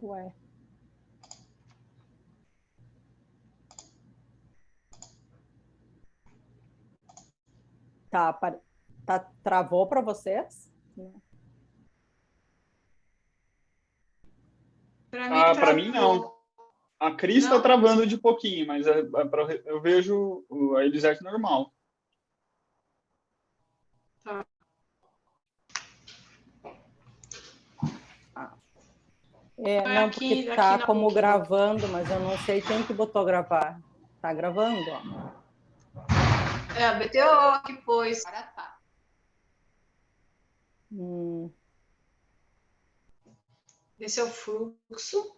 Ué. Tá, travou para vocês? Para mim, não. A Cris está travando de pouquinho, mas eu vejo a Elisete normal. Tá. Não, porque tá como gravando, mas eu não sei quem que botou gravar. Tá gravando, ó. É a BTO que pôs. Agora tá. Esse é o fluxo.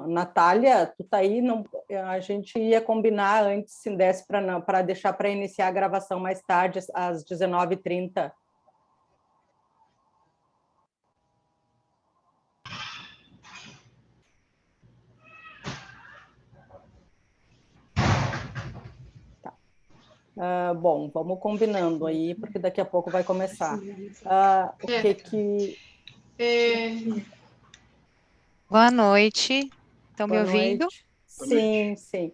Natália, tu tá aí? Não, a gente ia combinar antes, se desse para deixar para iniciar a gravação mais tarde, às 19h30. Bom, vamos combinando aí, porque daqui a pouco vai começar. Boa noite. Estão me Boa ouvindo? noite. Sim, sim.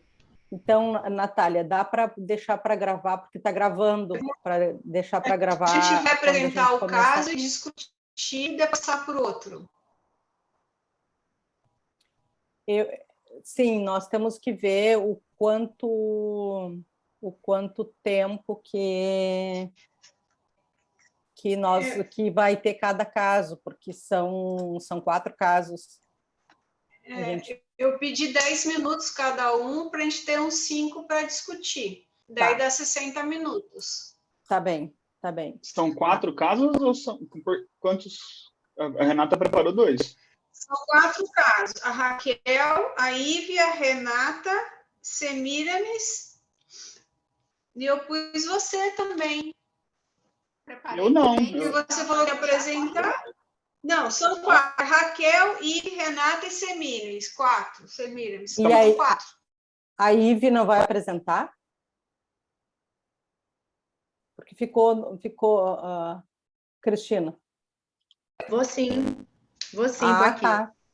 Então, Natália, dá para deixar para gravar, porque está gravando, para deixar para gravar. A gente vai apresentar o caso e discutir e depois passar por outro. Sim, nós temos que ver o quanto tempo que vai ter cada caso, porque são 4 casos. Eu pedi 10 minutos cada um para a gente ter uns 5 para discutir. Daí dá 60 minutos. Tá bem, tá bem. São 4 casos ou são quantos? A Renata preparou 2. São 4 casos. A Raquel, a Ive, a Renata, Semiramis, e eu pus você também. Preparei eu não. E você falou que ia apresentar? Não, são 4. Raquel, Ive, Renata e Semiramis. 4. Semiramis. E aí, 4. A Ive não vai apresentar? Porque ficou Cristina. Vou sim, tô aqui.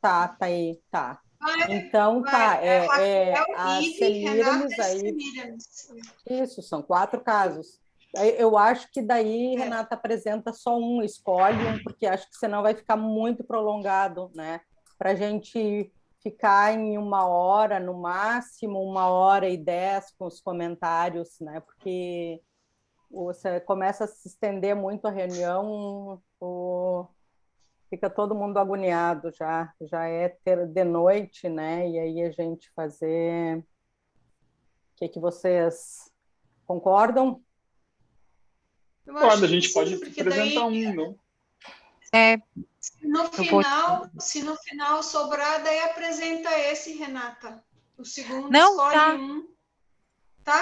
Tá aí, tá. Então, a Semiramis aí. Isso, são 4 casos. Eu acho que daí, Renata, apresenta só um, escolhe um, porque acho que senão vai ficar muito prolongado, né? Para a gente ficar em 1 hora, no máximo 1h10 com os comentários, né? Porque você começa a se estender muito a reunião, fica todo mundo agoniado já é de noite, né? E aí a gente fazer... O que vocês concordam? Concordo, a gente pode apresentar um, não? Se no final sobrar, daí apresenta esse, Renata. O segundo escolhe um.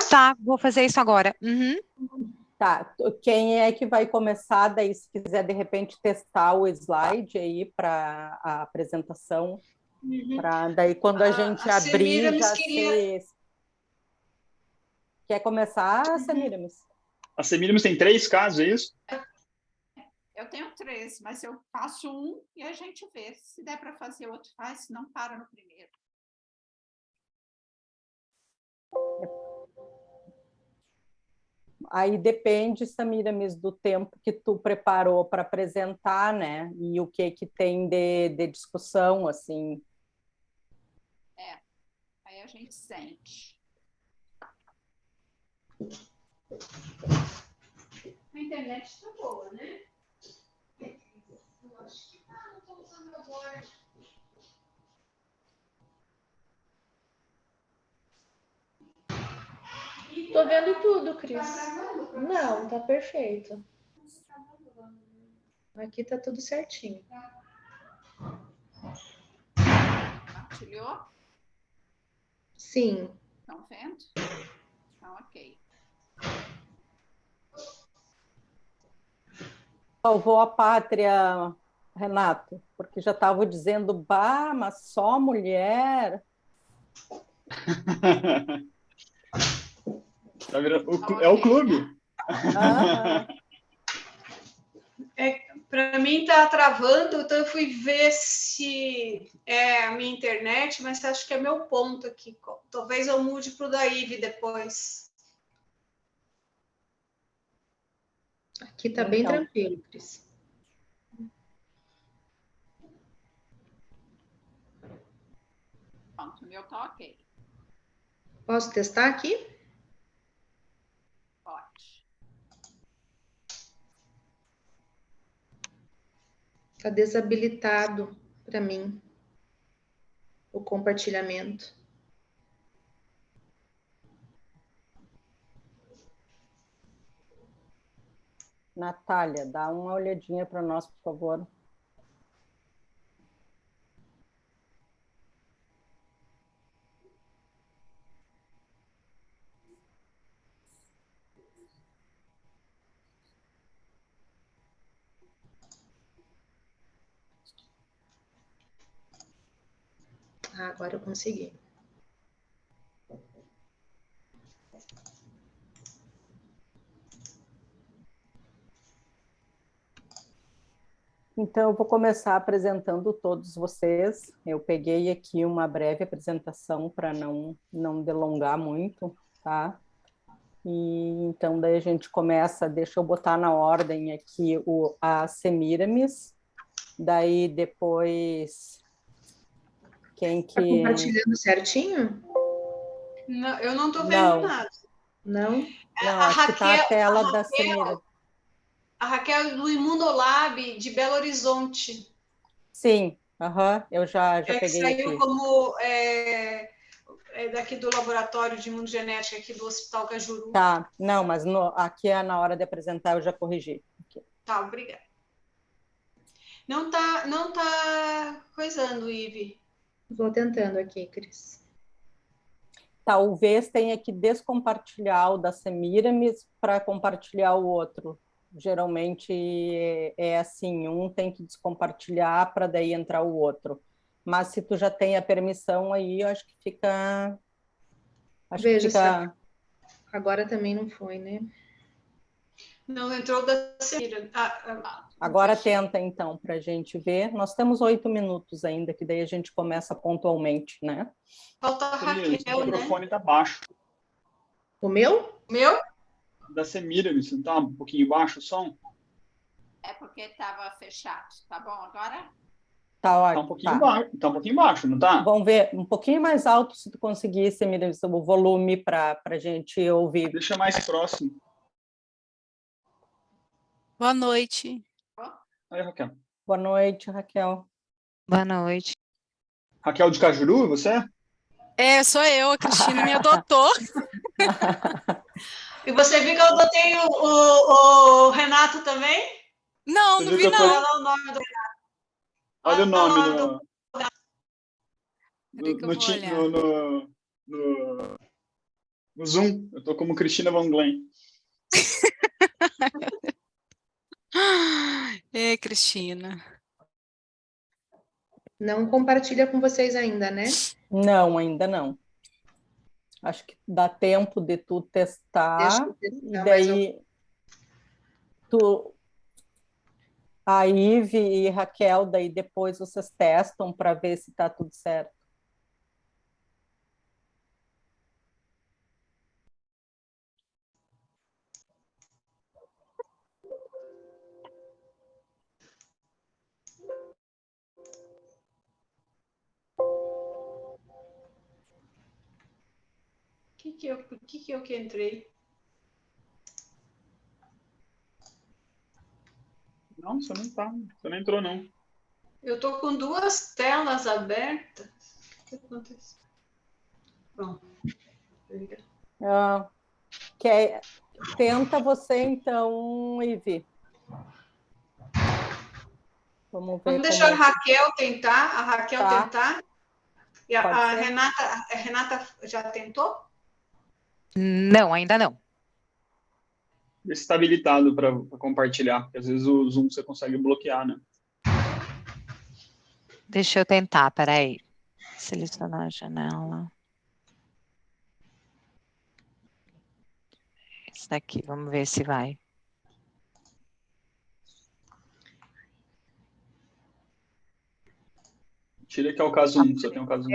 Tá, vou fazer isso agora. Tá, quem é que vai começar daí, se quiser de repente testar o slide aí para a apresentação, para daí quando a gente abrir já ser... Quer começar, Semiramis? A Semiramis tem 3 casos, é isso? Eu tenho 3, mas eu faço um e a gente vê. Se der para fazer outro, faz, se não para no primeiro. Aí depende, Semiramis, do tempo que tu preparou para apresentar, né? E o que tem de discussão, assim. Aí a gente sente. A internet está boa, né? Eu acho que não estou usando agora. Tô vendo tudo, Cris. Não, tá perfeito. Aqui tá tudo certinho. Compartilhou? Sim. Estão vendo? Então, ok. Salvou a pátria, Renato, porque já estava dizendo, mas só mulher. É o clube. Para mim tá travando, então eu fui ver se é a minha internet, mas acho que é meu ponto aqui. Talvez eu mude para o da Ive depois. Aqui tá bem tranquilo, Cris. Pronto, o meu tá ok. Posso testar aqui? Pode. Tá desabilitado para mim o compartilhamento. Natália, dá uma olhadinha para nós, por favor. Ah, agora eu consegui. Então, eu vou começar apresentando todos vocês. Eu peguei aqui uma breve apresentação para não delongar muito, tá? E então, daí a gente começa, deixa eu botar na ordem aqui a Semiramis, daí depois quem Tá que... compartilhando certinho? Não, eu não estou vendo nada. Não? Não, acho que está a tela da Semiramis. A Raquel do Imundolab de Belo Horizonte. Sim, eu já peguei saiu aqui. Como daqui do laboratório de imunogenética aqui do Hospital Cajuru. Tá, não, mas aqui na hora de apresentar eu já corrigi. Aqui. Tá, obrigada. Não tá coisando, Ive. Vou tentando aqui, Cris. Talvez tenha que descompartilhar o da Semiramis para compartilhar o outro. Geralmente é assim, um tem que descompartilhar para daí entrar o outro. Mas se tu já tem a permissão aí, eu acho que fica... Veja, agora também não foi, né? Não entrou da Semira. Agora tenta, então, para a gente ver. Nós temos 8 minutos ainda, que daí a gente começa pontualmente, né? Falta a Raquel, o microfone tá baixo. O meu? Meu? Da Semiramis, não tá um pouquinho baixo o som? É porque estava fechado. Tá bom agora? Tá ótimo. Tá um pouquinho baixo, não tá? Vamos ver, um pouquinho mais alto, se tu conseguir, Semiramis, o volume para a gente ouvir. Deixa mais próximo. Boa noite. Aí, Raquel. Boa noite, Raquel. Boa noite. Raquel de Cajuru, você? É, sou eu, a Cristina me adotou. E você viu que eu adotei o Renato também? Não, não vi não. Olha lá o nome do Renato. Olha o nome no Zoom. Eu tô como Cristina Van Glen. É, Cristina. Não compartilha com vocês ainda, né? Não, ainda não. Acho que dá tempo de tu testar. E daí a Ive e Raquel, daí depois vocês testam para ver se está tudo certo. que eu que entrei? Não, você não tá. Você não entrou, não. Eu tô com duas telas abertas. O que aconteceu? Bom, tenta você, então, Ive. Vamos ver. Vamos deixar a Raquel tentar. E a Renata já tentou? Não, ainda não. Está habilitado para compartilhar, porque às vezes o Zoom você consegue bloquear, né? Deixa eu tentar, peraí. Selecionar a janela. Esse daqui, vamos ver se vai. Tira que é o caso 1, só tem o caso 1.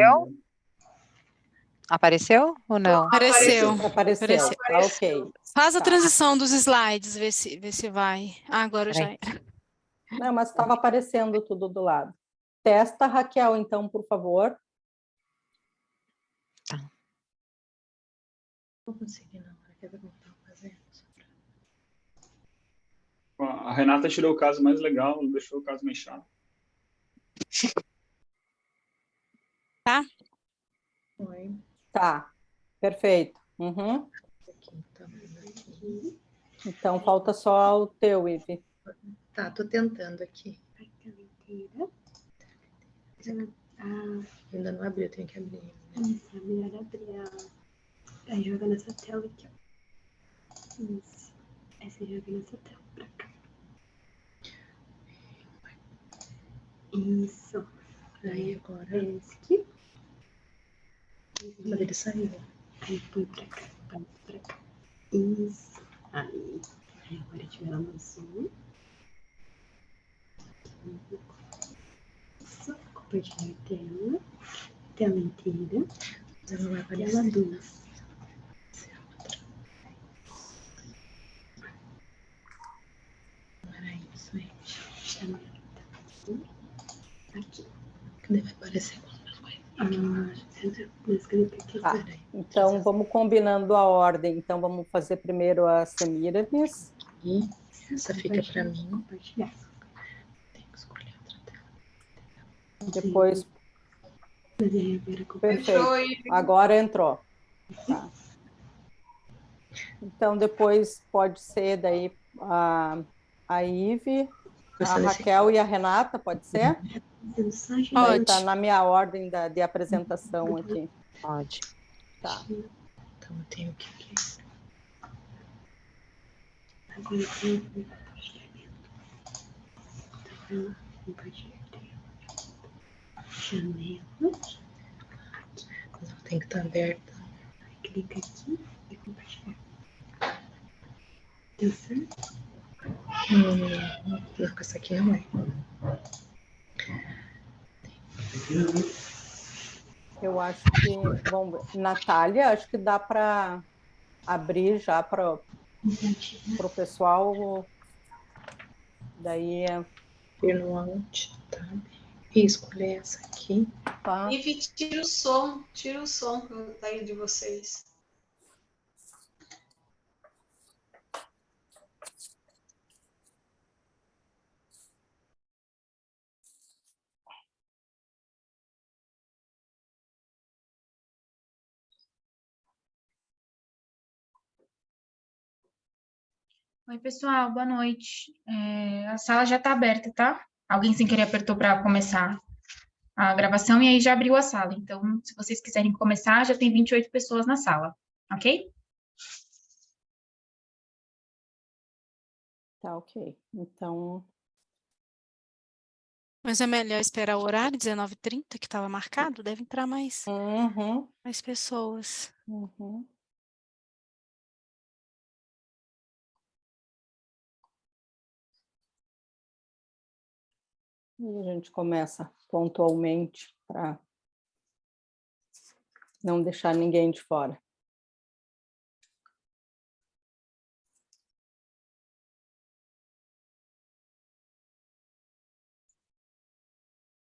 Apareceu? Apareceu ou não? Apareceu. Apareceu. Tá ok. Faz a Tá. transição dos slides, vê se vai. Ah, agora já Peraí. era. Não, mas estava aparecendo tudo do lado. Testa, Raquel, então, por favor. Não consegui, não. Quer ver como tá fazendo? A Renata tirou o caso mais legal, deixou o caso mais chato. Tá? Oi. Tá. Perfeito. Uhum. Aqui, tá vendo aqui. Então, falta só o teu, Ive. Tá, tô tentando aqui. Ainda não abriu, tenho que abrir. Isso, é melhor abrir Aí joga nessa tela aqui, ó. Isso. Aí você joga nessa tela pra cá. Isso. Aí agora. Esse aqui. Mas ele saiu. Aí põe pra cá, pra cá. Isso. Aí agora tiver mais um. Isso. Compartilhar a tela. Tela inteira. Mas não vai aparecer. Tela 2. Era isso, gente. Aqui. Cadê? Vai aparecer quando vai? Mas clica aqui. Tá. Então, vamos combinando a ordem. Então, vamos fazer primeiro a Semiramis. E essa fica para mim. Compartilhar. Tenho que escolher outra tela. Depois, Mas aí agora perfeito. Agora entrou. Tá. Então, depois pode ser daí a Ive, a Raquel e a Renata, pode ser? Pode. Está na minha ordem de apresentação aqui. Pode. Tá. Então eu tenho que aqui. Agora eu tenho compartilhamento. Então, compartilhar janelas. Mas ela tem que estar aberta. Aí clica aqui e compartilhar. Deu certo? Não, com essa aqui não é. Eu acho que, vamos ver, Natália, acho que dá para abrir já para o pessoal. Daí Ir no Alt, tá? E escolher essa aqui. tá. Ive, tira o som daí de vocês. Oi, pessoal, boa noite. A sala já está aberta, tá? Alguém sem querer apertou para começar a gravação e aí já abriu a sala. Então, se vocês quiserem começar, já tem 28 pessoas na sala, ok? Tá, ok. Então, Mas é melhor esperar o horário, 19h30, que estava marcado, deve entrar mais pessoas. uhum. E a gente começa pontualmente para não deixar ninguém de fora.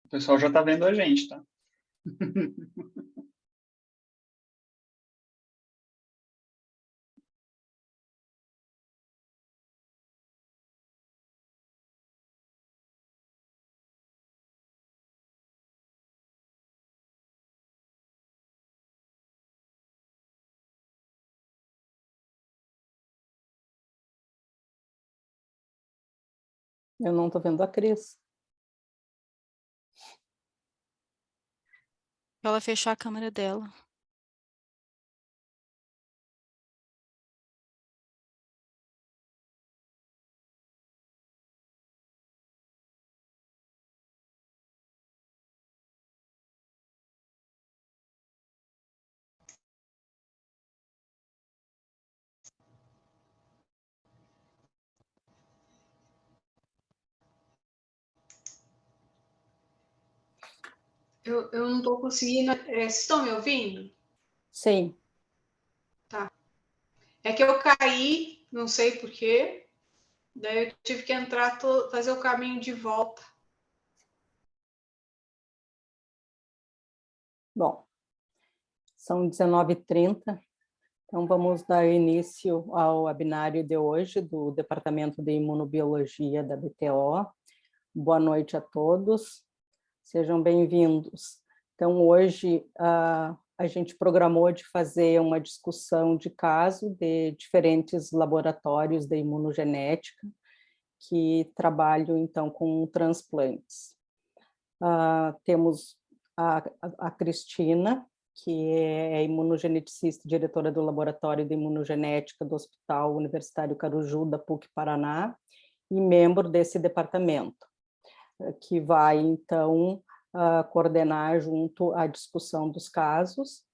O pessoal já está vendo a gente, tá? Eu não estou vendo a Cris. Ela fechou a câmera dela. Eu não estou conseguindo. Vocês estão me ouvindo? Sim. Tá. É que eu caí, não sei porquê. Daí eu tive que entrar, fazer o caminho de volta. Bom, são 19h30, então vamos dar início ao webinário de hoje do Departamento de Imunobiologia da BTO. Boa noite a todos, sejam bem-vindos. Então, hoje a gente programou de fazer uma discussão de caso de diferentes laboratórios de imunogenética que trabalham, então, com transplantes. Temos a Cristina, que é imunogeneticista e diretora do Laboratório de Imunogenética do Hospital Universitário Carujú, da PUC Paraná, e membro desse departamento, que vai, então, coordenar junto à discussão dos casos.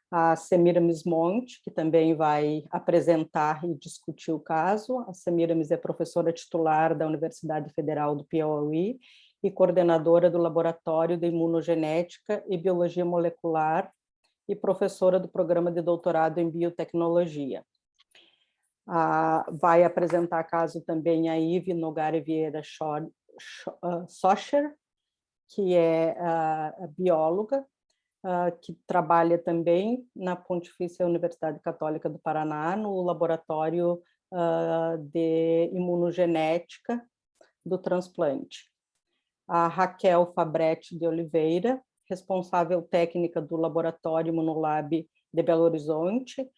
A Semiramis Monte, que também vai apresentar e discutir o caso. A Semiramis é professora titular da Universidade Federal do Piauí e coordenadora do Laboratório de Imunogenética e Biologia Molecular e professora do Programa de Doutorado em Biotecnologia. Vai apresentar caso também a Ive Nogari Vieira Socher, que é bióloga, que trabalha também na Pontifícia Universidade Católica do Paraná, no Laboratório de Imunogenética do Transplante. A Raquel Fabretti de Oliveira, responsável técnica do Laboratório Imunolab de Belo Horizonte.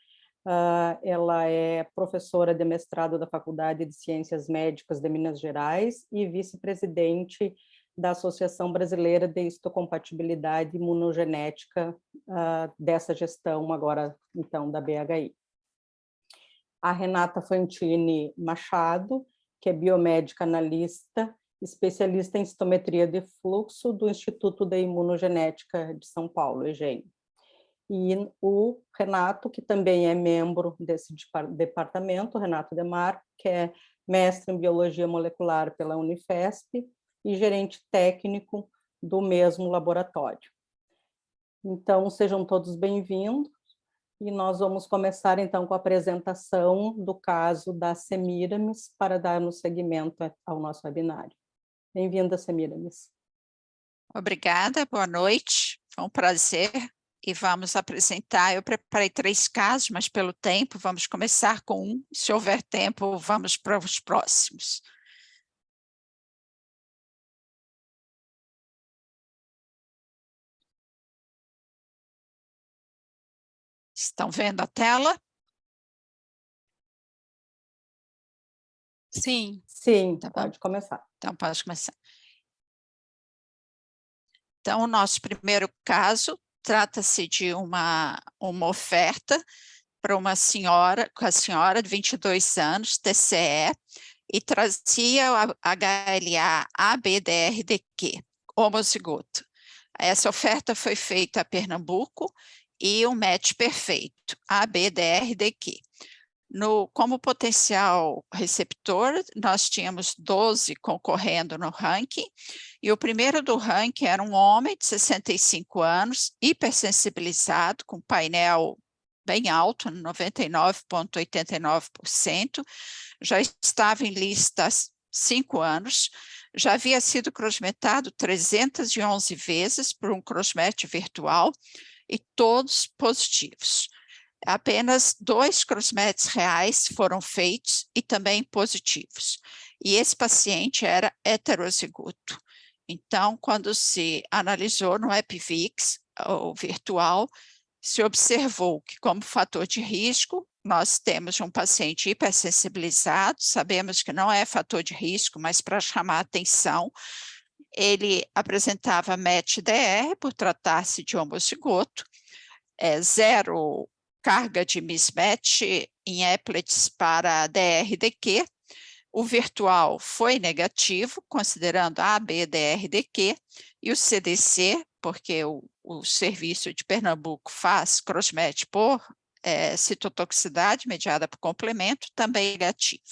Ela é professora de mestrado da Faculdade de Ciências Médicas de Minas Gerais e vice-presidente da Associação Brasileira de Histocompatibilidade Imunogenética dessa gestão agora, então, da BHI. A Renata Fantini Machado, que é biomédica analista, especialista em citometria de fluxo do Instituto de Imunogenética de São Paulo, EGEM. E o Renato, que também é membro desse departamento, Renato Demar, que é mestre em Biologia Molecular pela Unifesp e gerente técnico do mesmo laboratório. Então, sejam todos bem-vindos, e nós vamos começar, então, com a apresentação do caso da Semiramis para darmos seguimento ao nosso webinário. Bem-vinda, Semiramis. Obrigada, boa noite, foi um prazer, e vamos apresentar, eu preparei 3 casos, mas pelo tempo, vamos começar com um, se houver tempo, vamos para os próximos. Estão vendo a tela? Sim. Sim, tá, pode começar. Então, pode começar. Então, o nosso primeiro caso trata-se de uma oferta para uma senhora, com a senhora de 22 anos, TCE, e trazia o HLA-ABDRDQ, homozigoto. Essa oferta foi feita a Pernambuco e um match perfeito, ABDRDQ. Como potencial receptor, nós tínhamos 12 concorrendo no ranking, e o primeiro do ranking era um homem de 65 anos, hipersensibilizado, com painel bem alto, 99,89%, já estava em lista há 5 anos, já havia sido crossmetado 311 vezes por um crossmatch virtual, e todos positivos. Apenas 2 crossmatches reais foram feitos e também positivos. E esse paciente era heterozigoto. Então, quando se analisou no EpiVix, o virtual, se observou que, como fator de risco, nós temos um paciente hipersensibilizado, sabemos que não é fator de risco, mas para chamar a atenção, ele apresentava MET-DR por tratar-se de homozigoto, 0 carga de mismatch em applets para DRDQ, o virtual foi negativo, considerando a ABDRDQ, e o CDC, porque o serviço de Pernambuco faz crossmatch por citotoxicidade mediada por complemento, também negativo.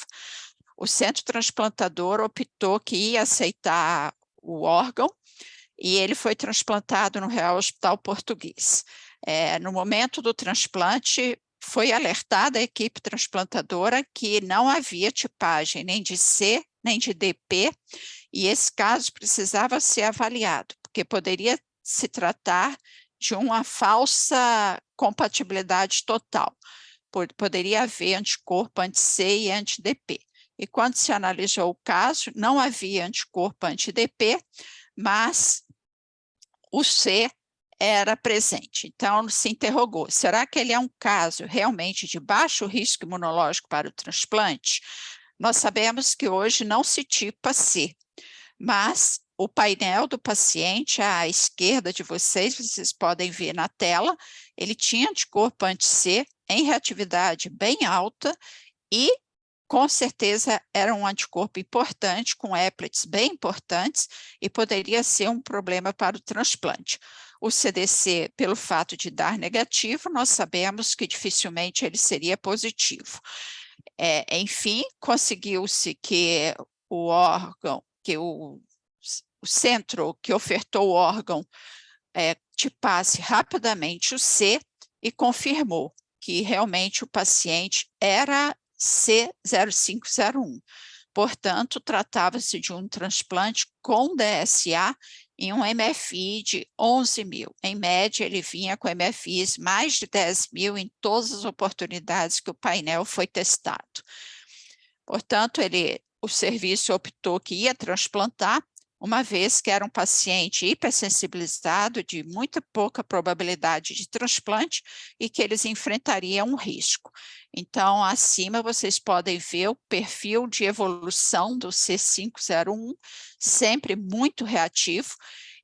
O centro transplantador optou que ia aceitar o órgão, e ele foi transplantado no Real Hospital Português. No momento do transplante, foi alertada a equipe transplantadora que não havia tipagem nem de C, nem de DP, e esse caso precisava ser avaliado, porque poderia se tratar de uma falsa compatibilidade total. Poderia haver anticorpo anti-C e anti-DP. E quando se analisou o caso, não havia anticorpo anti-DP, mas o C era presente. Então, se interrogou, será que ele é um caso realmente de baixo risco imunológico para o transplante? Nós sabemos que hoje não se tipa C, mas o painel do paciente à esquerda de vocês podem ver na tela, ele tinha anticorpo anti-C em reatividade bem alta e com certeza era um anticorpo importante, com éplets bem importantes, e poderia ser um problema para o transplante. O CDC, pelo fato de dar negativo, nós sabemos que dificilmente ele seria positivo. Enfim, conseguiu-se que o órgão, que o centro que ofertou o órgão tipasse rapidamente o C e confirmou que realmente o paciente era C0501. Portanto, tratava-se de um transplante com DSA em um MFI de 11.000. Em média, ele vinha com MFIs mais de 10.000 em todas as oportunidades que o painel foi testado. Portanto, o serviço optou que ia transplantar, uma vez que era um paciente hipersensibilizado de muita pouca probabilidade de transplante e que eles enfrentariam um risco. Então, acima vocês podem ver o perfil de evolução do C501, sempre muito reativo,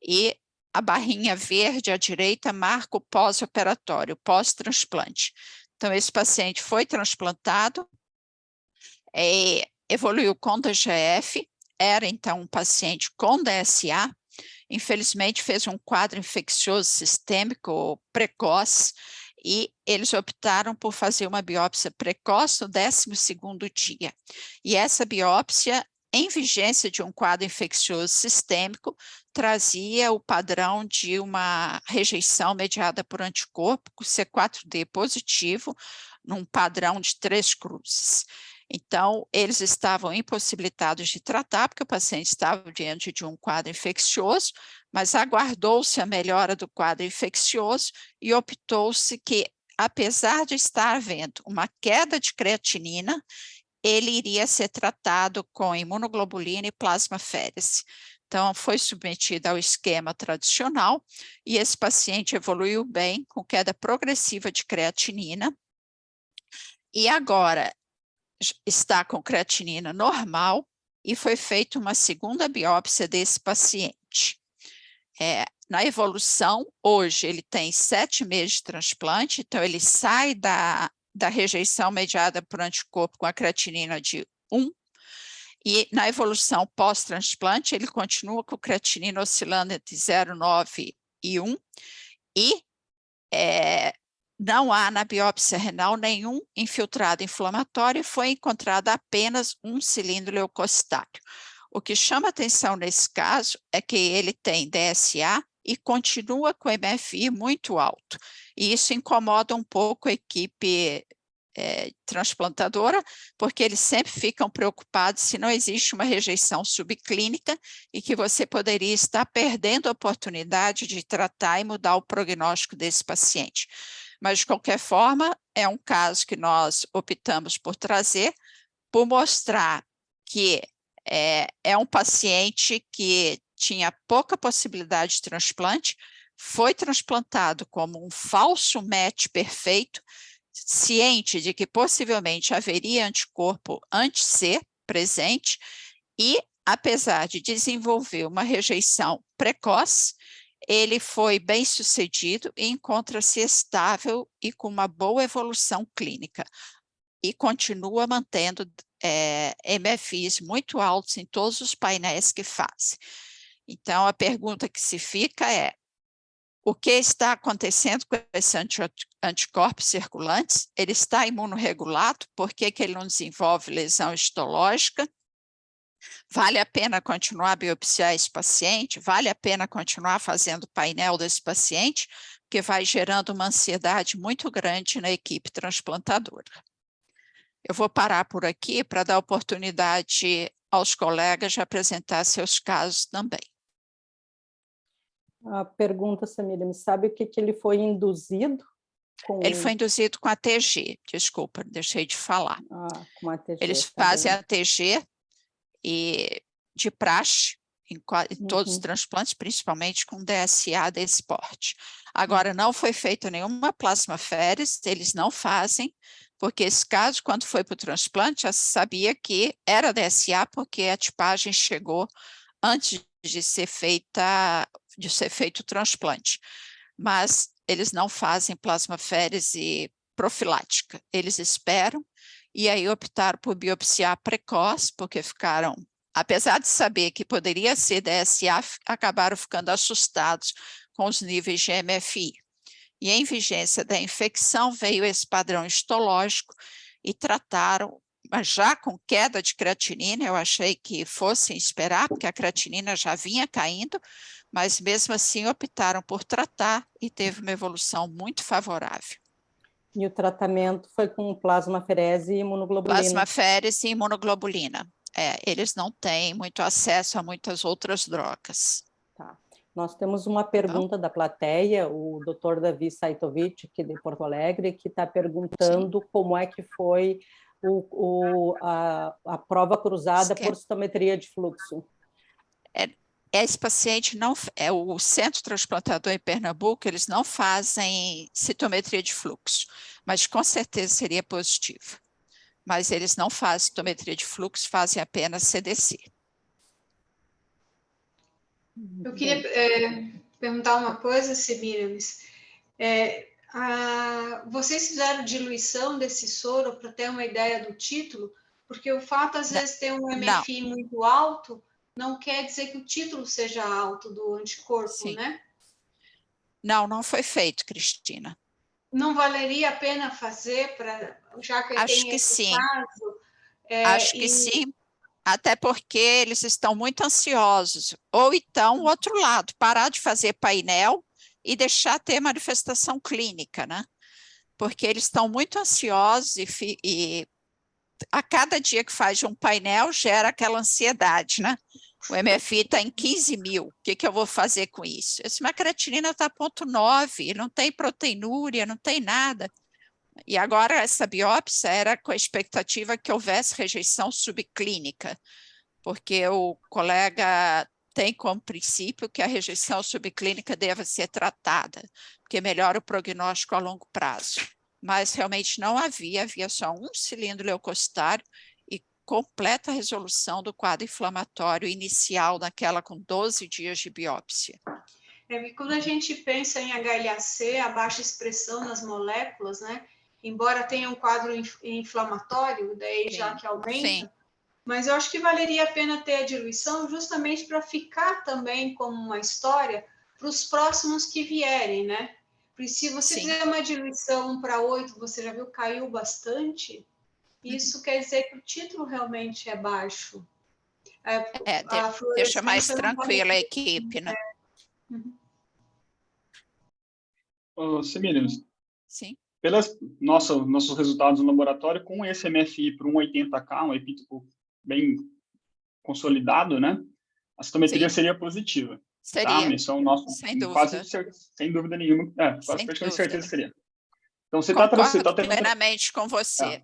e a barrinha verde à direita marca o pós-operatório, pós-transplante. Então, esse paciente foi transplantado, evoluiu com DGF, era então um paciente com DSA, infelizmente fez um quadro infeccioso sistêmico precoce, e eles optaram por fazer uma biópsia precoce no 12º dia. E essa biópsia, em vigência de um quadro infeccioso sistêmico, trazia o padrão de uma rejeição mediada por anticorpo, com C4D positivo, num padrão de 3 cruzes. Então, eles estavam impossibilitados de tratar, porque o paciente estava diante de um quadro infeccioso, mas aguardou-se a melhora do quadro infeccioso e optou-se que, apesar de estar havendo uma queda de creatinina, ele iria ser tratado com imunoglobulina e plasmaférese. Então, foi submetido ao esquema tradicional e esse paciente evoluiu bem, com queda progressiva de creatinina. E agora está com creatinina normal e foi feita uma segunda biópsia desse paciente. Na evolução, hoje ele tem 7 meses de transplante, então ele sai da rejeição mediada por anticorpo com a creatinina de 1, e na evolução pós-transplante ele continua com creatinina oscilando entre 0,9 e 1, e não há na biópsia renal nenhum infiltrado inflamatório e foi encontrado apenas um cilindro leucocitário. O que chama atenção nesse caso é que ele tem DSA e continua com MFI muito alto. E isso incomoda um pouco a equipe transplantadora, porque eles sempre ficam preocupados se não existe uma rejeição subclínica e que você poderia estar perdendo a oportunidade de tratar e mudar o prognóstico desse paciente. Mas, de qualquer forma, é um caso que nós optamos por trazer, por mostrar que é um paciente que tinha pouca possibilidade de transplante, foi transplantado como um falso match perfeito, ciente de que possivelmente haveria anticorpo anti-C presente e, apesar de desenvolver uma rejeição precoce, ele foi bem sucedido e encontra-se estável e com uma boa evolução clínica e continua mantendo MFIs muito altos em todos os painéis que faz. Então, a pergunta que se fica é: o que está acontecendo com esse anticorpos circulantes? Ele está imunorregulado? Por que ele não desenvolve lesão histológica? Vale a pena continuar a biopsiar esse paciente? Vale a pena continuar fazendo painel desse paciente? Porque vai gerando uma ansiedade muito grande na equipe transplantadora. Eu vou parar por aqui para dar oportunidade aos colegas de apresentar seus casos também. A pergunta, Samira, me sabe o que ele foi induzido? Ele foi induzido com a TG, desculpa, deixei de falar. Com a TG, eles fazem a TG e de praxe em todos os transplantes, principalmente com DSA desse porte. Agora, não foi feita nenhuma plasmaférese, eles não fazem, porque esse caso, quando foi para o transplante, já se sabia que era DSA, porque a tipagem chegou antes de ser feito o transplante. Mas eles não fazem plasmaférese profilática, eles esperam, e aí optaram por biopsiar precoce, porque ficaram, apesar de saber que poderia ser DSA, acabaram ficando assustados com os níveis de MFI. E em vigência da infecção veio esse padrão histológico e trataram, mas já com queda de creatinina, eu achei que fossem esperar, porque a creatinina já vinha caindo, mas mesmo assim optaram por tratar e teve uma evolução muito favorável. E o tratamento foi com plasmaférese e imunoglobulina. Plasmaférese e imunoglobulina. Eles não têm muito acesso a muitas outras drogas. Tá. Nós temos uma pergunta da plateia, o Dr. Davi Saitovic, aqui de Porto Alegre, que está perguntando como é que foi a prova cruzada por citometria de fluxo. Esse paciente não é o centro transplantador em Pernambuco, eles não fazem citometria de fluxo, mas com certeza seria positivo. Mas eles não fazem citometria de fluxo, fazem apenas CDC. Eu queria perguntar uma coisa, Semiramis. Vocês fizeram diluição desse soro para ter uma ideia do título? Porque o fato, às vezes, ter um MFI muito alto não quer dizer que o título seja alto do anticorpo, né? Não foi feito, Cristina. Não valeria a pena fazer, já que tem esse caso? Acho que sim, até porque eles estão muito ansiosos. Ou então, o outro lado, parar de fazer painel e deixar ter manifestação clínica, né? Porque eles estão muito ansiosos e a cada dia que faz um painel gera aquela ansiedade, né? O MFI está em 15 mil, o que eu vou fazer com isso? A creatinina está 0,9, não tem proteinúria, não tem nada. E agora essa biópsia era com a expectativa que houvesse rejeição subclínica, porque o colega tem como princípio que a rejeição subclínica deva ser tratada, porque melhora o prognóstico a longo prazo. Mas realmente não havia só um cilindro leucocitário e completa resolução do quadro inflamatório inicial naquela com 12 dias de biópsia. Quando a gente pensa em HLA-C, a baixa expressão nas moléculas, né? Embora tenha um quadro inflamatório, daí já que aumenta, mas eu acho que valeria a pena ter a diluição justamente para ficar também como uma história para os próximos que vierem, né? Porque se você fizer uma diluição para 8, você já viu, caiu bastante, isso quer dizer que o título realmente é baixo. Deixa mais tranquila a equipe, né? Semiramis, sim. Pelos nossos resultados no laboratório, com esse MFI para um 80K, um epítopo bem consolidado, né? A citometria seria positiva. Seria. Tá? Isso é o nosso, sem dúvida. Quase sem dúvida nenhuma. Quase praticamente certeza que seria. Então, você está plenamente com você.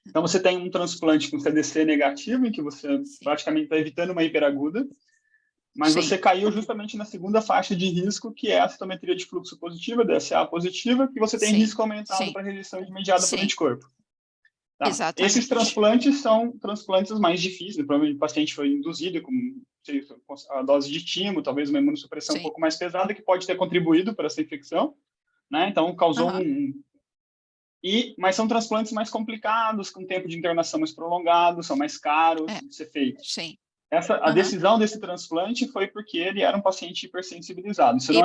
Então, você tem um transplante com CDC negativo, em que você praticamente está evitando uma hiperaguda, mas você caiu justamente na segunda faixa de risco, que é a citometria de fluxo positiva, DSA positiva, que você tem risco aumentado para rejeição imediata por anticorpo. Tá? Exatamente. Esses transplantes são transplantes mais difíceis, provavelmente o paciente foi induzido com a dose de timo, talvez uma imunossupressão um pouco mais pesada, que pode ter contribuído para essa infecção, né? Então, causou mas são transplantes mais complicados, com tempo de internação mais prolongado, são mais caros de ser feitos. Sim. A decisão desse transplante foi porque ele era um paciente hipersensibilizado. Isso não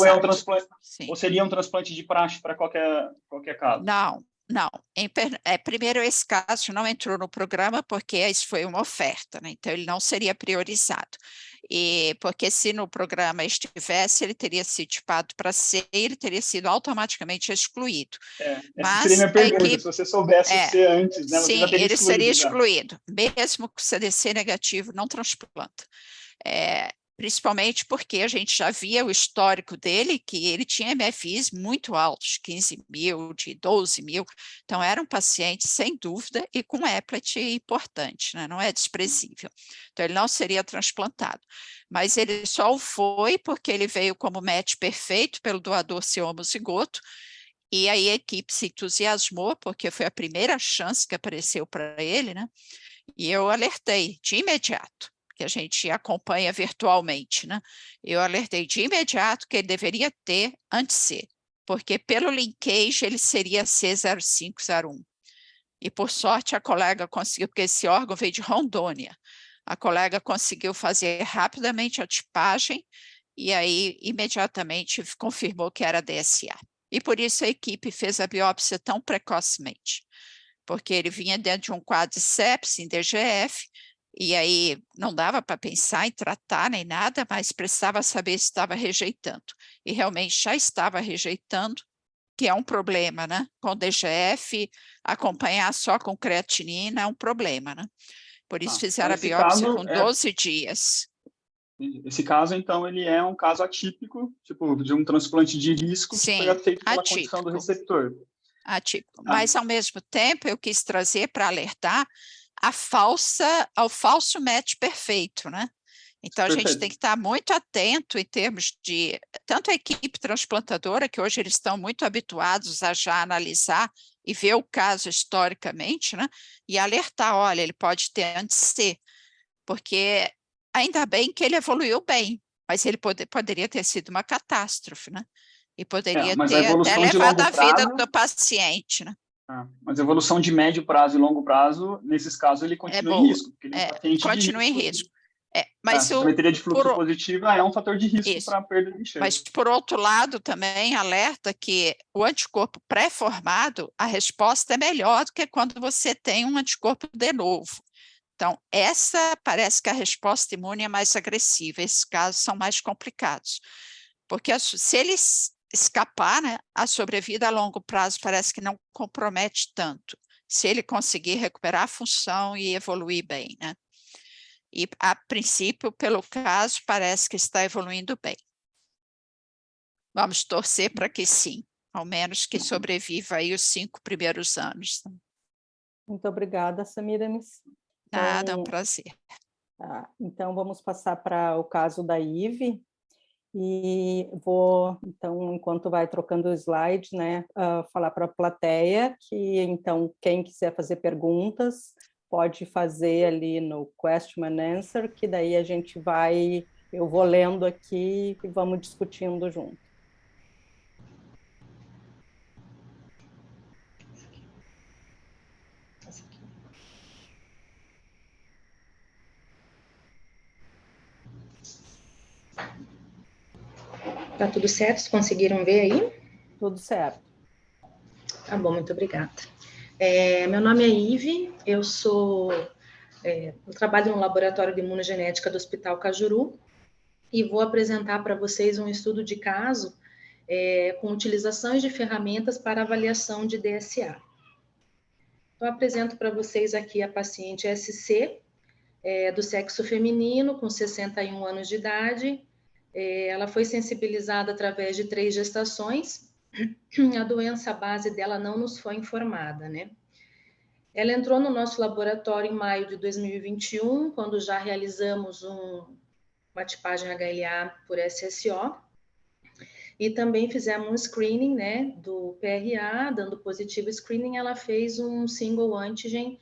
é um transplante, ou seria um transplante de praxe para qualquer caso? Não, Não, primeiro esse caso não entrou no programa porque isso foi uma oferta, né? Então ele não seria priorizado. E porque se no programa estivesse, ele teria sido tipado para C e ele teria sido automaticamente excluído. Essa seria a minha pergunta, se você soubesse o C antes, né? Você já teria ele seria já. excluído, mesmo com CDC negativo, não transplanta. Principalmente porque a gente já via o histórico dele, que ele tinha MFIs muito altos, 15 mil, de 12 mil, então era um paciente sem dúvida e com eplet importante, né? Não é desprezível. Então ele não seria transplantado, mas ele só o foi porque ele veio como match perfeito pelo doador ser homozigoto, e aí a equipe se entusiasmou, porque foi a primeira chance que apareceu para ele, né? E eu alertei de imediato, que a gente acompanha virtualmente, né? Eu alertei de imediato que ele deveria ter anti-C, porque pelo linkage ele seria C0501. E por sorte a colega conseguiu, porque esse órgão veio de Rondônia, a colega conseguiu fazer rapidamente a tipagem e aí imediatamente confirmou que era DSA. E por isso a equipe fez a biópsia tão precocemente, porque ele vinha dentro de um quadro de sepsis em DGF, e aí não dava para pensar em tratar nem nada, mas precisava saber se estava rejeitando. E realmente já estava rejeitando, que é um problema, né? Com DGF, acompanhar só com creatinina é um problema, né? Por isso fizeram a biópsia com 12 dias. Esse caso, então, ele é um caso atípico, tipo, de um transplante de risco que foi feito pela condição do receptor. Atípico. Mas, ao mesmo tempo, eu quis trazer para alertar ao falso match perfeito, né? Então, a gente tem que estar muito atento em termos de, tanto a equipe transplantadora, que hoje eles estão muito habituados a já analisar e ver o caso historicamente, né? E alertar, olha, ele pode ter anti-C, porque ainda bem que ele evoluiu bem, mas ele poderia ter sido uma catástrofe, né? E poderia ter até levado a vida do paciente, né? Mas a evolução de médio prazo e longo prazo, nesses casos, ele continua em risco. Porque ele é um paciente continua de em risco. Mas a simetria de fluxo positiva é um fator de risco para a perda de enxergo. Mas, por outro lado, também alerta que o anticorpo pré-formado, a resposta é melhor do que quando você tem um anticorpo de novo. Então, essa parece que a resposta imune é mais agressiva. Esses casos são mais complicados. Porque se eles escapar, né, a sobrevida a longo prazo parece que não compromete tanto, se ele conseguir recuperar a função e evoluir bem, né? E, a princípio, pelo caso, parece que está evoluindo bem. Vamos torcer para que sim, ao menos que sobreviva aí os 5 primeiros anos. Muito obrigada, Semiramis. Nada, é um prazer. Então, vamos passar para o caso da Ive. E vou, então, enquanto vai trocando o slide, né, falar para a plateia que, então, quem quiser fazer perguntas, pode fazer ali no Question and Answer, que daí a gente eu vou lendo aqui e vamos discutindo junto. Tá tudo certo? Vocês conseguiram ver aí? Tudo certo. Tá bom, muito obrigada. Meu nome é Ive, eu trabalho no Laboratório de Imunogenética do Hospital Cajuru e vou apresentar para vocês um estudo de caso com utilizações de ferramentas para avaliação de DSA. Então, apresento para vocês aqui a paciente SC, do sexo feminino, com 61 anos de idade. Ela foi sensibilizada através de 3 gestações. A doença base dela não nos foi informada, né? Ela entrou no nosso laboratório em maio de 2021, quando já realizamos uma tipagem HLA por SSO, e também fizemos um screening, né, do PRA, dando positivo screening, ela fez um single antigen,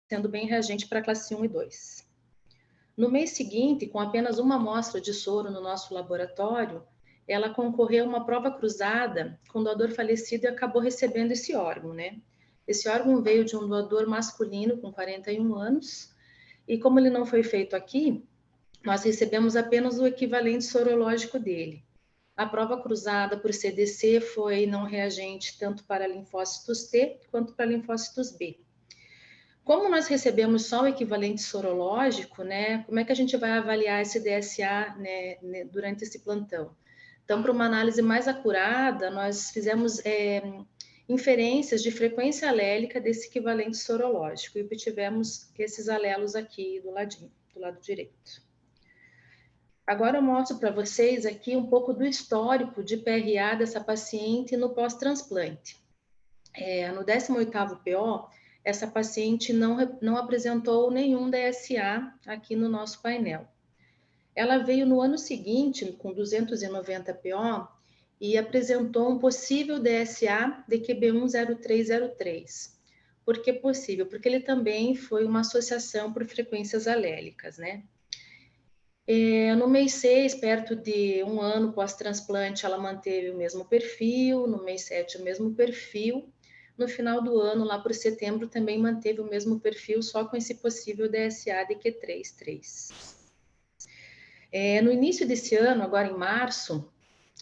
sendo bem reagente para classe 1 e 2. No mês seguinte, com apenas uma amostra de soro no nosso laboratório, ela concorreu a uma prova cruzada com doador falecido e acabou recebendo esse órgão, né? Esse órgão veio de um doador masculino com 41 anos, e como ele não foi feito aqui, nós recebemos apenas o equivalente sorológico dele. A prova cruzada por CDC foi não reagente tanto para linfócitos T quanto para linfócitos B. Como nós recebemos só o equivalente sorológico, né, como é que a gente vai avaliar esse DSA, né, durante esse plantão? Então, para uma análise mais acurada, nós fizemos inferências de frequência alélica desse equivalente sorológico e obtivemos esses alelos aqui do ladinho, do lado direito. Agora eu mostro para vocês aqui um pouco do histórico de PRA dessa paciente no pós-transplante. No 18º PO, essa paciente não apresentou nenhum DSA aqui no nosso painel. Ela veio no ano seguinte, com 290 PO, e apresentou um possível DSA de QB10303. Por que possível? Porque ele também foi uma associação por frequências alélicas, né? No mês 6, perto de 1 ano pós-transplante, ela manteve o mesmo perfil, no mês 7 o mesmo perfil, no final do ano, lá por setembro, também manteve o mesmo perfil, só com esse possível DSA de Q33. No início desse ano, agora em março,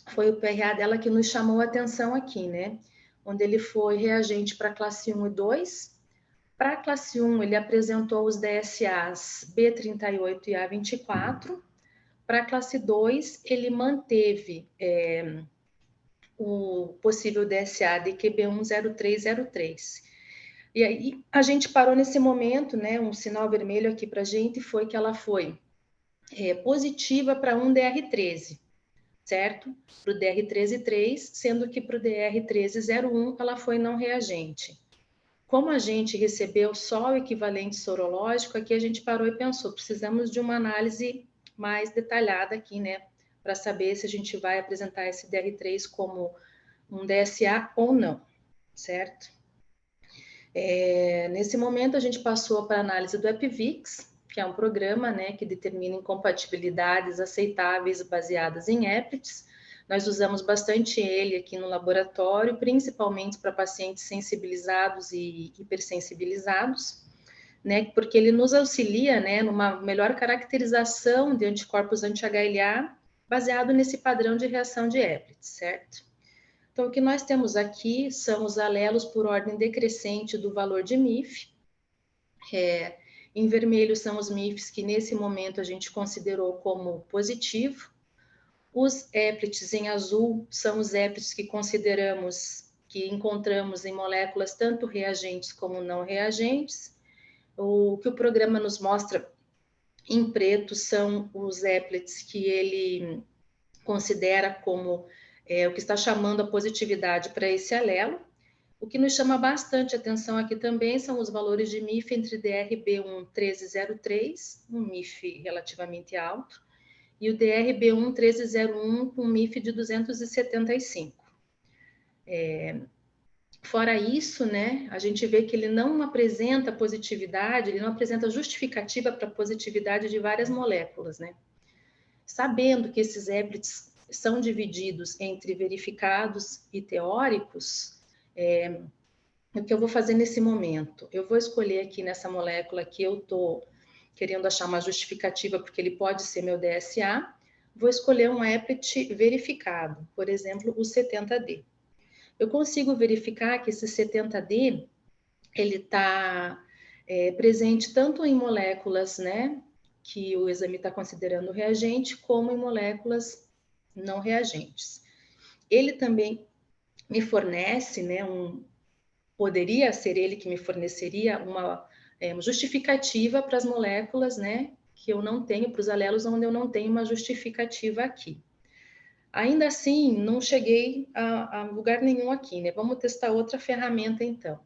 foi o PRA dela que nos chamou a atenção aqui, né? Onde ele foi reagente para classe 1 e 2. Para a classe 1, ele apresentou os DSAs B38 e A24. Para a classe 2, ele manteve o possível DSA de QB10303. E aí, a gente parou nesse momento, né? Um sinal vermelho aqui para a gente foi que ela foi positiva para um DR13, certo? Para o DR13-3, sendo que para o DR13-01 ela foi não reagente. Como a gente recebeu só o equivalente sorológico, aqui a gente parou e pensou, precisamos de uma análise mais detalhada aqui, né? Para saber se a gente vai apresentar esse DR3 como um DSA ou não, certo? Nesse momento, a gente passou para a análise do EpiVix, que é um programa, né, que determina incompatibilidades aceitáveis baseadas em EPITs. Nós usamos bastante ele aqui no laboratório, principalmente para pacientes sensibilizados e hipersensibilizados, né, porque ele nos auxilia, né, numa melhor caracterização de anticorpos anti-HLA baseado nesse padrão de reação de EPITs, certo? Então, o que nós temos aqui são os alelos por ordem decrescente do valor de MIF. Em vermelho são os MIFs que nesse momento a gente considerou como positivo. Os EPITs em azul são os EPITs que que encontramos em moléculas tanto reagentes como não reagentes. O que o programa nos mostra em preto são os EPITs que ele considera como o que está chamando a positividade para esse alelo. O que nos chama bastante atenção aqui também são os valores de MIF entre DRB1-1303, um MIF relativamente alto, e o DRB1-1301 com MIF de 275. Fora isso, né, a gente vê que ele não apresenta positividade, ele não apresenta justificativa para a positividade de várias moléculas, né? Sabendo que esses EPITs são divididos entre verificados e teóricos, o que eu vou fazer nesse momento? Eu vou escolher aqui nessa molécula que eu estou querendo achar uma justificativa, porque ele pode ser meu DSA, vou escolher um EPIT verificado, por exemplo, o 70D. Eu consigo verificar que esse 70D, ele está presente tanto em moléculas, né, que o exame está considerando reagente, como em moléculas não reagentes. Ele também me fornece, né, poderia ser ele que me forneceria uma justificativa para as moléculas, né, que eu não tenho, para os alelos onde eu não tenho uma justificativa aqui. Ainda assim, não cheguei a lugar nenhum aqui, né? Vamos testar outra ferramenta, então.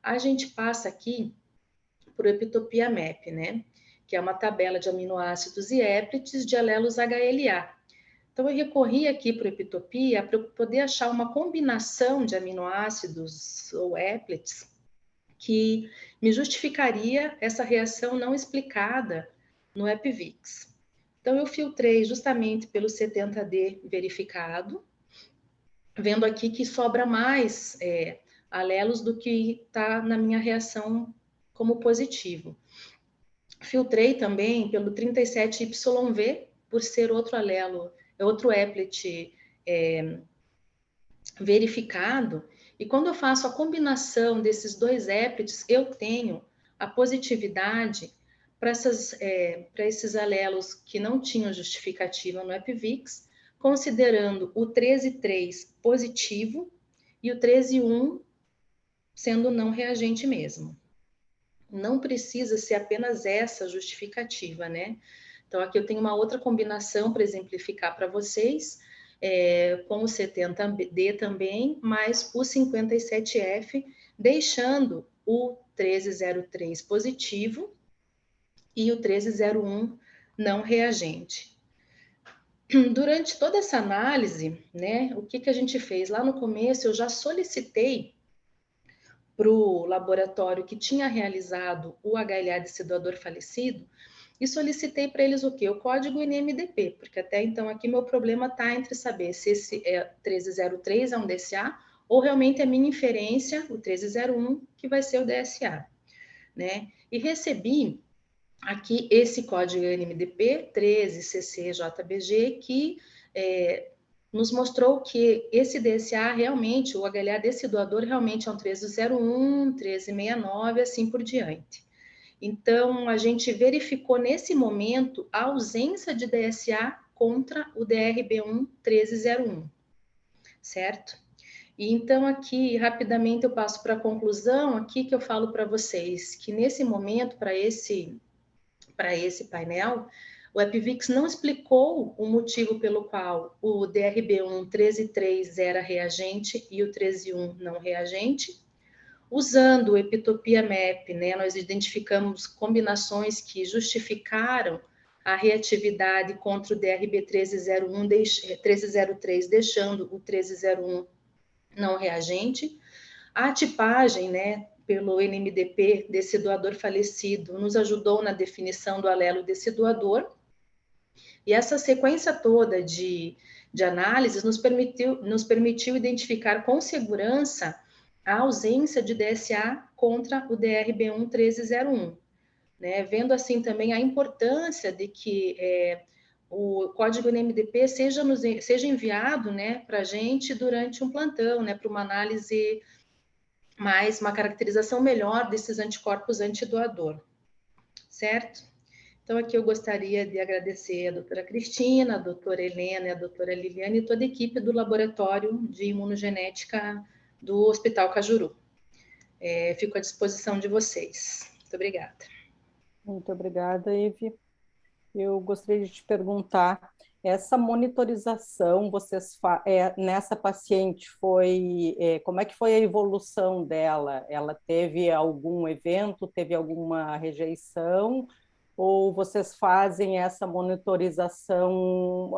A gente passa aqui por Epitopia Map, né? Que é uma tabela de aminoácidos e EPITs de alelos HLA. Então, eu recorri aqui para o Epitopia para poder achar uma combinação de aminoácidos ou EPITs que me justificaria essa reação não explicada no EpiVix. Então, eu filtrei justamente pelo 70D verificado, vendo aqui que sobra mais alelos do que está na minha reação como positivo. Filtrei também pelo 37YV, por ser outro alelo, outro EPIT verificado, e quando eu faço a combinação desses dois épitets, eu tenho a positividade para esses alelos que não tinham justificativa no EpiVix, considerando o 13,3 positivo e o 13,1 sendo não reagente mesmo. Não precisa ser apenas essa justificativa, né? Então, aqui eu tenho uma outra combinação para exemplificar para vocês, com o 70D também, mais o 57F, deixando o 1303 positivo e o 1301 não reagente. Durante toda essa análise, né, o que a gente fez? Lá no começo, eu já solicitei para o laboratório que tinha realizado o HLA desse doador falecido, e solicitei para eles o quê? O código NMDP, porque até então aqui meu problema está entre saber se esse 1303 é um DSA ou realmente é minha inferência, o 1301, que vai ser o DSA, né? E recebi aqui esse código NMDP 13CCJBG, que nos mostrou que esse DSA realmente, o HLA desse doador realmente é um 1301, 1369, assim por diante. Então, a gente verificou nesse momento a ausência de DSA contra o DRB1 1301, certo? E então, aqui, rapidamente, eu passo para a conclusão, aqui que eu falo para vocês, que nesse momento, para esse painel, o EpiVix não explicou o motivo pelo qual o DRB1 13,3 era reagente e o 13,1 não reagente. Usando o Epitopia Map, né, nós identificamos combinações que justificaram a reatividade contra o DRB 1303, deixando o 1301 não reagente. A tipagem, né, pelo NMDP desse doador falecido nos ajudou na definição do alelo desse doador. E essa sequência toda de análises nos permitiu identificar com segurança a ausência de DSA contra o DRB1 1301, né? Vendo assim também a importância de que o código NMDP seja enviado, né, para a gente durante um plantão, né, para uma análise mais, uma caracterização melhor desses anticorpos antidoador, certo? Então, aqui eu gostaria de agradecer a doutora Cristina, a doutora Helena e a doutora Liliane e toda a equipe do Laboratório de Imunogenética do Hospital Cajuru. Fico à disposição de vocês. Muito obrigada. Muito obrigada, Eve. Eu gostaria de te perguntar, essa monitorização nessa paciente como é que foi a evolução dela? Ela teve algum evento, teve alguma rejeição? Ou vocês fazem essa monitorização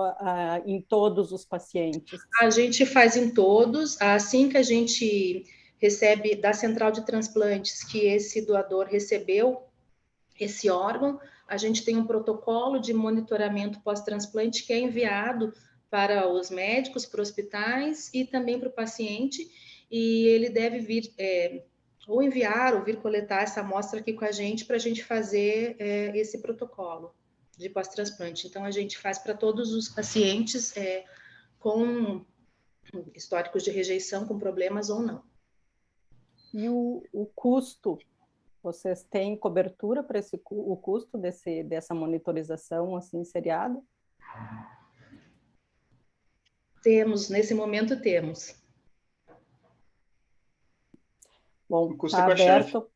em todos os pacientes? A gente faz em todos. Assim que a gente recebe da central de transplantes que esse doador recebeu esse órgão, a gente tem um protocolo de monitoramento pós-transplante que é enviado para os médicos, para os hospitais e também para o paciente, e ele deve vir ou enviar ou vir coletar essa amostra aqui com a gente para a gente fazer esse protocolo de pós-transplante. Então, a gente faz para todos os pacientes com históricos de rejeição, com problemas ou não. E o custo? Vocês têm cobertura para o custo dessa monitorização assim seriada? Temos, nesse momento temos. Bom, o custo é com a chefe. O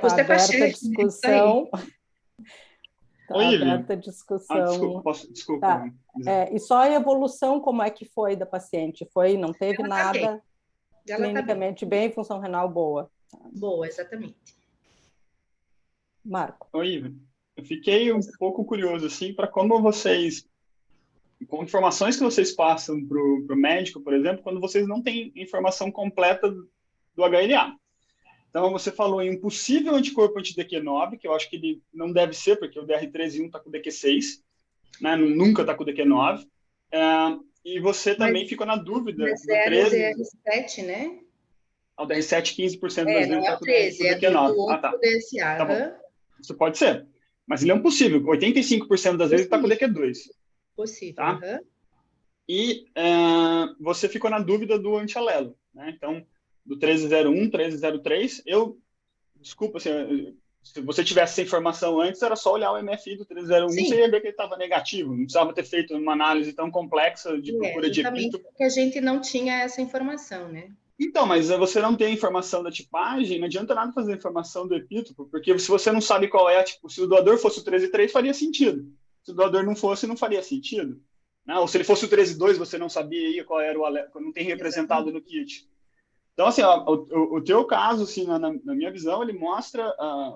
custo é com a chefe. A discussão. Aberta a discussão. Desculpa. Tá. E só a evolução, como é que foi da paciente? Não teve nada clinicamente bem, função renal boa? Boa, exatamente. Marco. Oi, Iva. Eu fiquei um pouco curioso, assim, para como vocês, com informações que vocês passam para o médico, por exemplo, quando vocês não têm informação completa do HLA. Então, você falou em um possível anticorpo anti-DQ9, que eu acho que ele não deve ser, porque o DR13-1 está com o DQ6, né? Nunca está com o DQ9. E você também ficou na dúvida do 13. É o DR7, né? O DR7, 15% das vezes está com o DQ9. Tá. DSA, tá bom. Isso pode ser. Mas ele é um possível. 85% das vezes está com o DQ2. Possível. Tá? e você ficou na dúvida do antialelo, né? Então, do 1301, 1303, desculpa, assim, se você tivesse essa informação antes, era só olhar o MFI do 1301, Sim. você ia ver que ele estava negativo, não precisava ter feito uma análise tão complexa de procura de epítopo. Porque a gente não tinha essa informação, né? Então, mas você não tem a informação da tipagem, não adianta nada fazer a informação do epítopo, porque se você não sabe qual é, tipo, se o doador fosse o 13.3, faria sentido. Se o doador não fosse, não faria sentido. Né? Ou se ele fosse o 13.2, você não sabia qual era o alerta, não tem representado no kit. Então, assim, ó, o teu caso, assim, na minha visão, ele mostra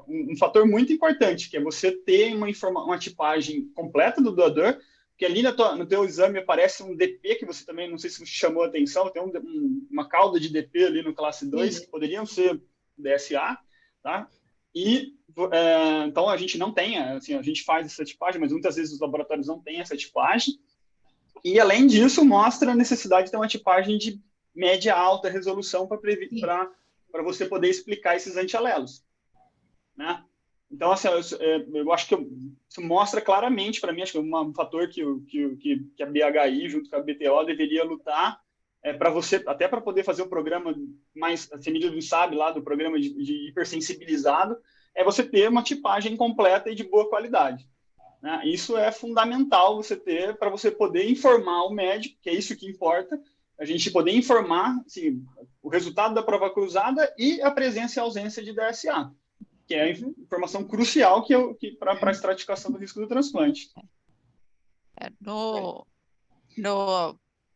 um fator muito importante, que é você ter uma tipagem completa do doador, porque ali no teu exame aparece um DP, que você também, não sei se chamou a atenção, tem uma cauda de DP ali no classe 2, que poderiam ser DSA, tá? E, então, a gente não tem, assim, a gente faz essa tipagem, mas muitas vezes os laboratórios não têm essa tipagem. E, além disso, mostra a necessidade de ter uma tipagem de média alta resolução para você poder explicar esses antialelos, né? Então, assim, eu acho que isso mostra claramente para mim, acho que é um fator que a BHI junto com a BTO deveria lutar para você, até para poder fazer o programa mais, a Semília sabe lá do programa de hipersensibilizado, é você ter uma tipagem completa e de boa qualidade. Né? Isso é fundamental você ter para você poder informar o médico, que é isso que importa, a gente poder informar assim, o resultado da prova cruzada e a presença e ausência de DSA, que é a informação crucial para a estratificação do risco do transplante.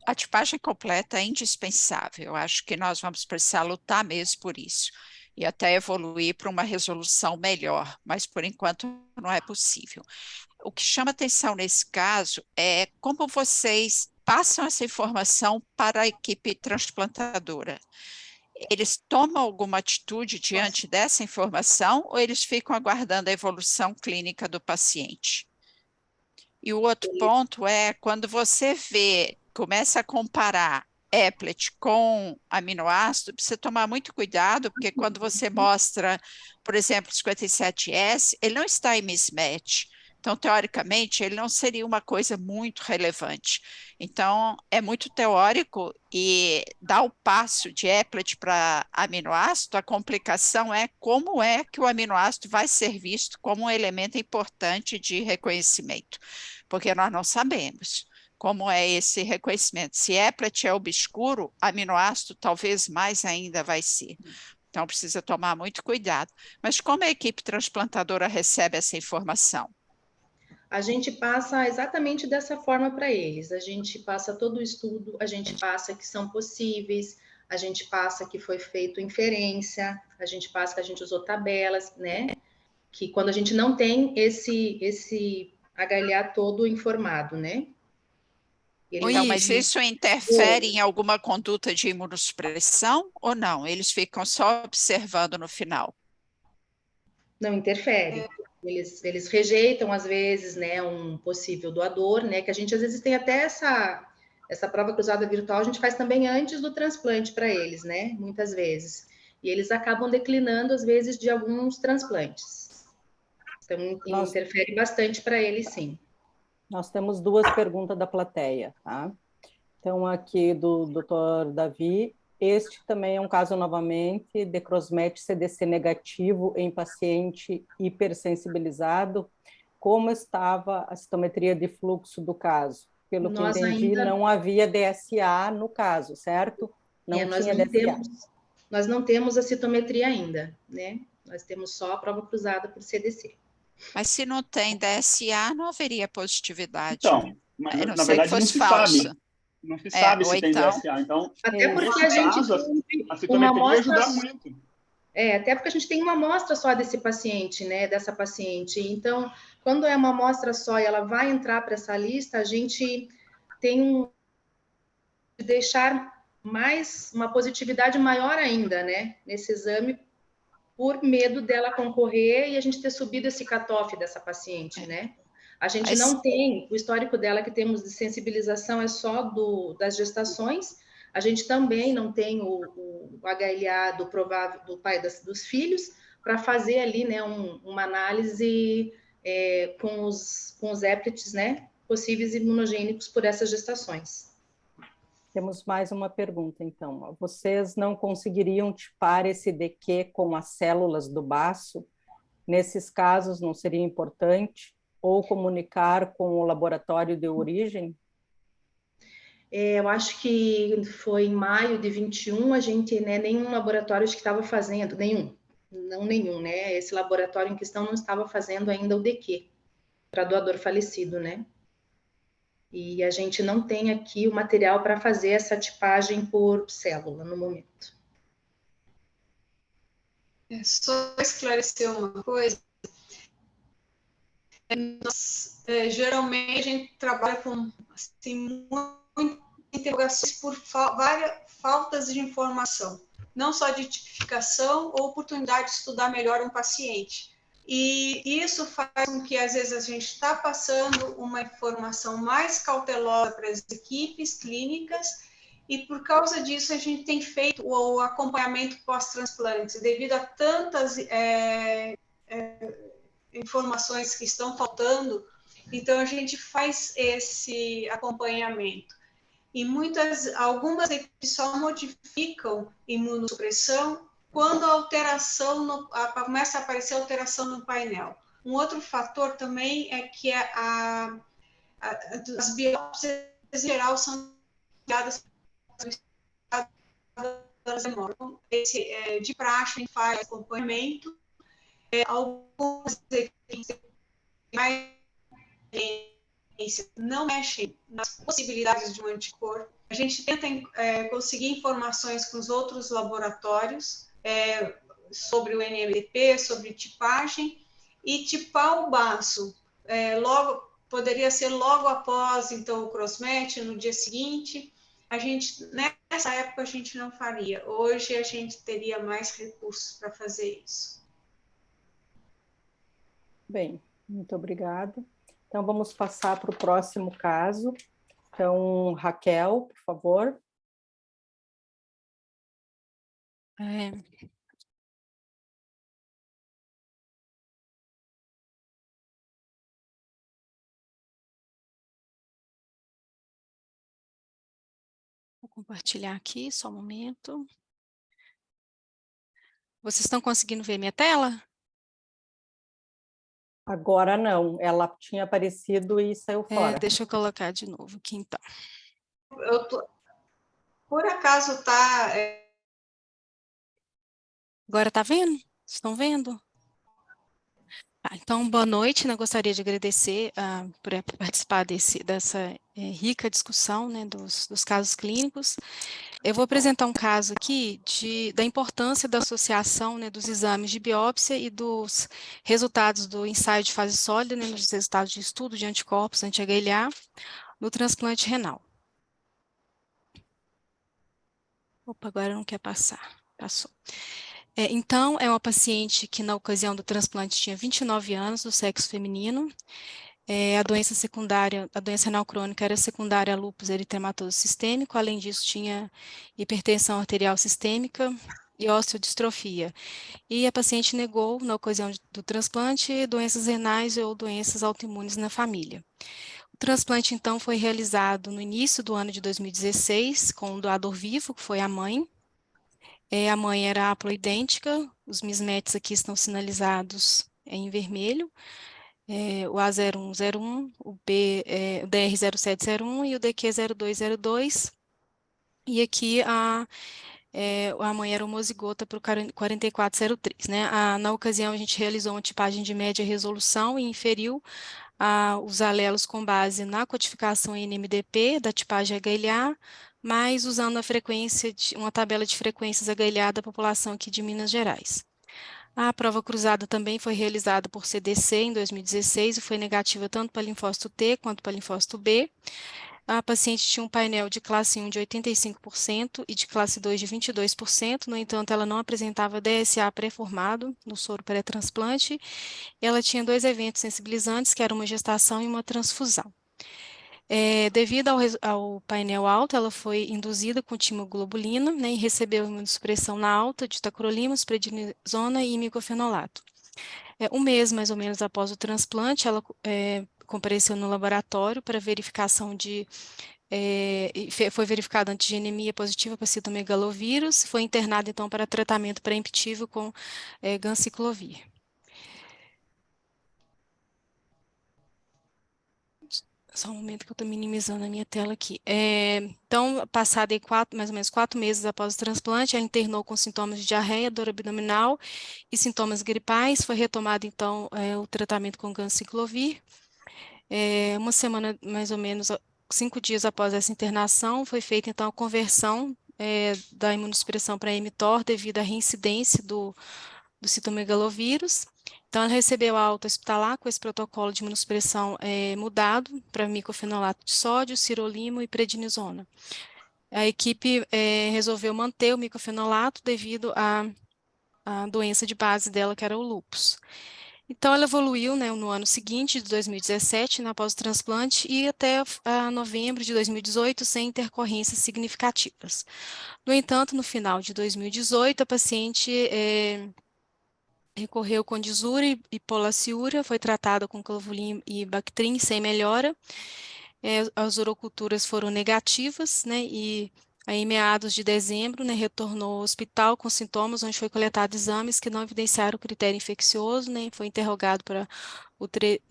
A tipagem completa é indispensável. Eu acho que nós vamos precisar lutar mesmo por isso e até evoluir para uma resolução melhor, mas por enquanto não é possível. O que chama atenção nesse caso é como vocês passam essa informação para a equipe transplantadora. Eles tomam alguma atitude diante dessa informação ou eles ficam aguardando a evolução clínica do paciente? E o outro ponto é quando você começa a comparar eplet com aminoácido, precisa tomar muito cuidado, porque quando você mostra, por exemplo, 57S, ele não está em mismatch. Então, teoricamente, ele não seria uma coisa muito relevante. Então, é muito teórico e dar o passo de eplet para aminoácido, a complicação é como é que o aminoácido vai ser visto como um elemento importante de reconhecimento, porque nós não sabemos como é esse reconhecimento. Se eplet é obscuro, aminoácido talvez mais ainda vai ser. Então, precisa tomar muito cuidado. Mas como a equipe transplantadora recebe essa informação? A gente passa exatamente dessa forma para eles. A gente passa todo o estudo, a gente passa que são possíveis, a gente passa que foi feito inferência, a gente passa que a gente usou tabelas, né? Que quando a gente não tem esse HLA todo informado, né? Então, mas isso interfere em alguma conduta de imunossupressão ou não? Eles ficam só observando no final? Não interfere. Eles rejeitam, às vezes, né, um possível doador, né, que a gente, às vezes, tem até essa prova cruzada virtual, a gente faz também antes do transplante para eles, né, muitas vezes. E eles acabam declinando, às vezes, de alguns transplantes. Então, interfere bastante para eles, sim. Nós temos duas perguntas da plateia, tá? Então, aqui do Dr. Davi, este também é um caso, novamente, de crossmatch CDC negativo em paciente hipersensibilizado. Como estava a citometria de fluxo do caso? Pelo que entendi, não havia DSA no caso, certo? Não tinha DSA. Nós não temos a citometria ainda, né? Nós temos só a prova cruzada por CDC. Mas se não tem DSA, não haveria positividade. Então, mas, na verdade, não se sabe. Não se sabe se tem DSA. Então, até porque a gente a citometria ia ajudar muito. Até porque a gente tem uma amostra só desse paciente, né? Dessa paciente. Então, quando é uma amostra só e ela vai entrar para essa lista, a gente tem de deixar uma positividade maior ainda, né? Nesse exame, por medo dela concorrer e a gente ter subido esse cutoff dessa paciente, né? A gente não tem, o histórico dela que temos de sensibilização é só das gestações, a gente também não tem o HLA do pai dos filhos, para fazer ali, né, uma análise com os eplets, né, possíveis imunogênicos por essas gestações. Temos mais uma pergunta, então. Vocês não conseguiriam tipar esse DQ com as células do baço? Nesses casos, não seria importante? Ou comunicar com o laboratório de origem? Eu acho que foi em maio de 21, a gente, né, nenhum laboratório que estava fazendo, nenhum, né? Esse laboratório em questão não estava fazendo ainda o DQ para doador falecido, né? E a gente não tem aqui o material para fazer essa tipagem por célula no momento. Só esclarecer uma coisa. Geralmente a gente trabalha com assim, muitas interrogações por várias faltas de informação, não só de tipificação ou oportunidade de estudar melhor um paciente. E isso faz com que, às vezes, a gente está passando uma informação mais cautelosa para as equipes clínicas, e por causa disso a gente tem feito o acompanhamento pós-transplante, devido a tantas informações que estão faltando, então a gente faz esse acompanhamento. E algumas equipes só modificam imunossupressão quando a alteração, começa a aparecer alteração no painel. Um outro fator também é que as biópsias em geral são guiadas de praxe faz acompanhamento. Algumas equipes não mexem nas possibilidades de um anticorpo. A gente tenta conseguir informações com os outros laboratórios sobre o NMDP, sobre tipagem, e tipar o baço. Poderia ser logo após, então, o crossmatch, no dia seguinte. Nessa época, a gente não faria. Hoje, a gente teria mais recursos para fazer isso. Bem, muito obrigada. Então, vamos passar para o próximo caso. Então, Raquel, por favor. Vou compartilhar aqui, só um momento. Vocês estão conseguindo ver minha tela? Agora não, ela tinha aparecido e saiu fora. Deixa eu colocar de novo aqui, então. Por acaso está... Agora está vendo? Estão vendo? Então, boa noite, né? Gostaria de agradecer por participar dessa rica discussão, né, dos casos clínicos. Eu vou apresentar um caso aqui da importância da associação, né, dos exames de biópsia e dos resultados do ensaio de fase sólida, né, dos resultados de estudo de anticorpos anti-HLA no transplante renal. Opa, agora não quer passar. Passou. Então, é uma paciente que na ocasião do transplante tinha 29 anos, do sexo feminino. A doença secundária, a doença renal crônica era secundária a lúpus eritematoso sistêmico, além disso tinha hipertensão arterial sistêmica e osteodistrofia. E a paciente negou, na ocasião do transplante, doenças renais ou doenças autoimunes na família. O transplante, então, foi realizado no início do ano de 2016, com um doador vivo, que foi a mãe. A mãe era haploidêntica, os mismatches aqui estão sinalizados em vermelho, o A0101, o DR0701 e o DQ0202, e aqui a mãe era homozigota para o 4403, né? Na ocasião, a gente realizou uma tipagem de média resolução e inferiu os alelos com base na codificação em NMDP da tipagem HLA, mas usando uma tabela de frequências HLA da população aqui de Minas Gerais. A prova cruzada também foi realizada por CDC em 2016 e foi negativa tanto para linfócito T quanto para linfócito B. A paciente tinha um painel de classe 1 de 85% e de classe 2 de 22%, no entanto, ela não apresentava DSA pré-formado no soro pré-transplante. Ela tinha 2 eventos sensibilizantes, que era uma gestação e uma transfusão. Devido ao painel alto, ela foi induzida com timoglobulina, né, e recebeu imunossupressão na alta de tacrolimus, prednisona e micofenolato. Um mês, mais ou menos, após o transplante, ela compareceu no laboratório para verificação de foi verificada antigenemia positiva para citomegalovírus, foi internado então para tratamento preemptivo com ganciclovir. Só um momento que eu estou minimizando a minha tela aqui. Então, passado aí mais ou menos 4 meses após o transplante, ela internou com sintomas de diarreia, dor abdominal e sintomas gripais. Foi retomado, então, o tratamento com ganciclovir. Uma semana, mais ou menos, 5 dias após essa internação, foi feita, então, a conversão da imunossupressão para mTOR devido à reincidência do citomegalovírus. Então, ela recebeu a alta hospitalar com esse protocolo de imunossupressão mudado para micofenolato de sódio, sirolimo e prednisona. A equipe resolveu manter o micofenolato devido à doença de base dela, que era o lúpus. Então, ela evoluiu, né, no ano seguinte, de 2017, após o transplante, e até novembro de 2018, sem intercorrências significativas. No entanto, no final de 2018, a paciente recorreu com Dizura e Polaciúria, foi tratada com Clavulin e Bactrim sem melhora. As uroculturas foram negativas, né, e aí, em meados de dezembro, né, retornou ao hospital com sintomas, onde foi coletado exames que não evidenciaram o critério infeccioso, né, foi interrogado para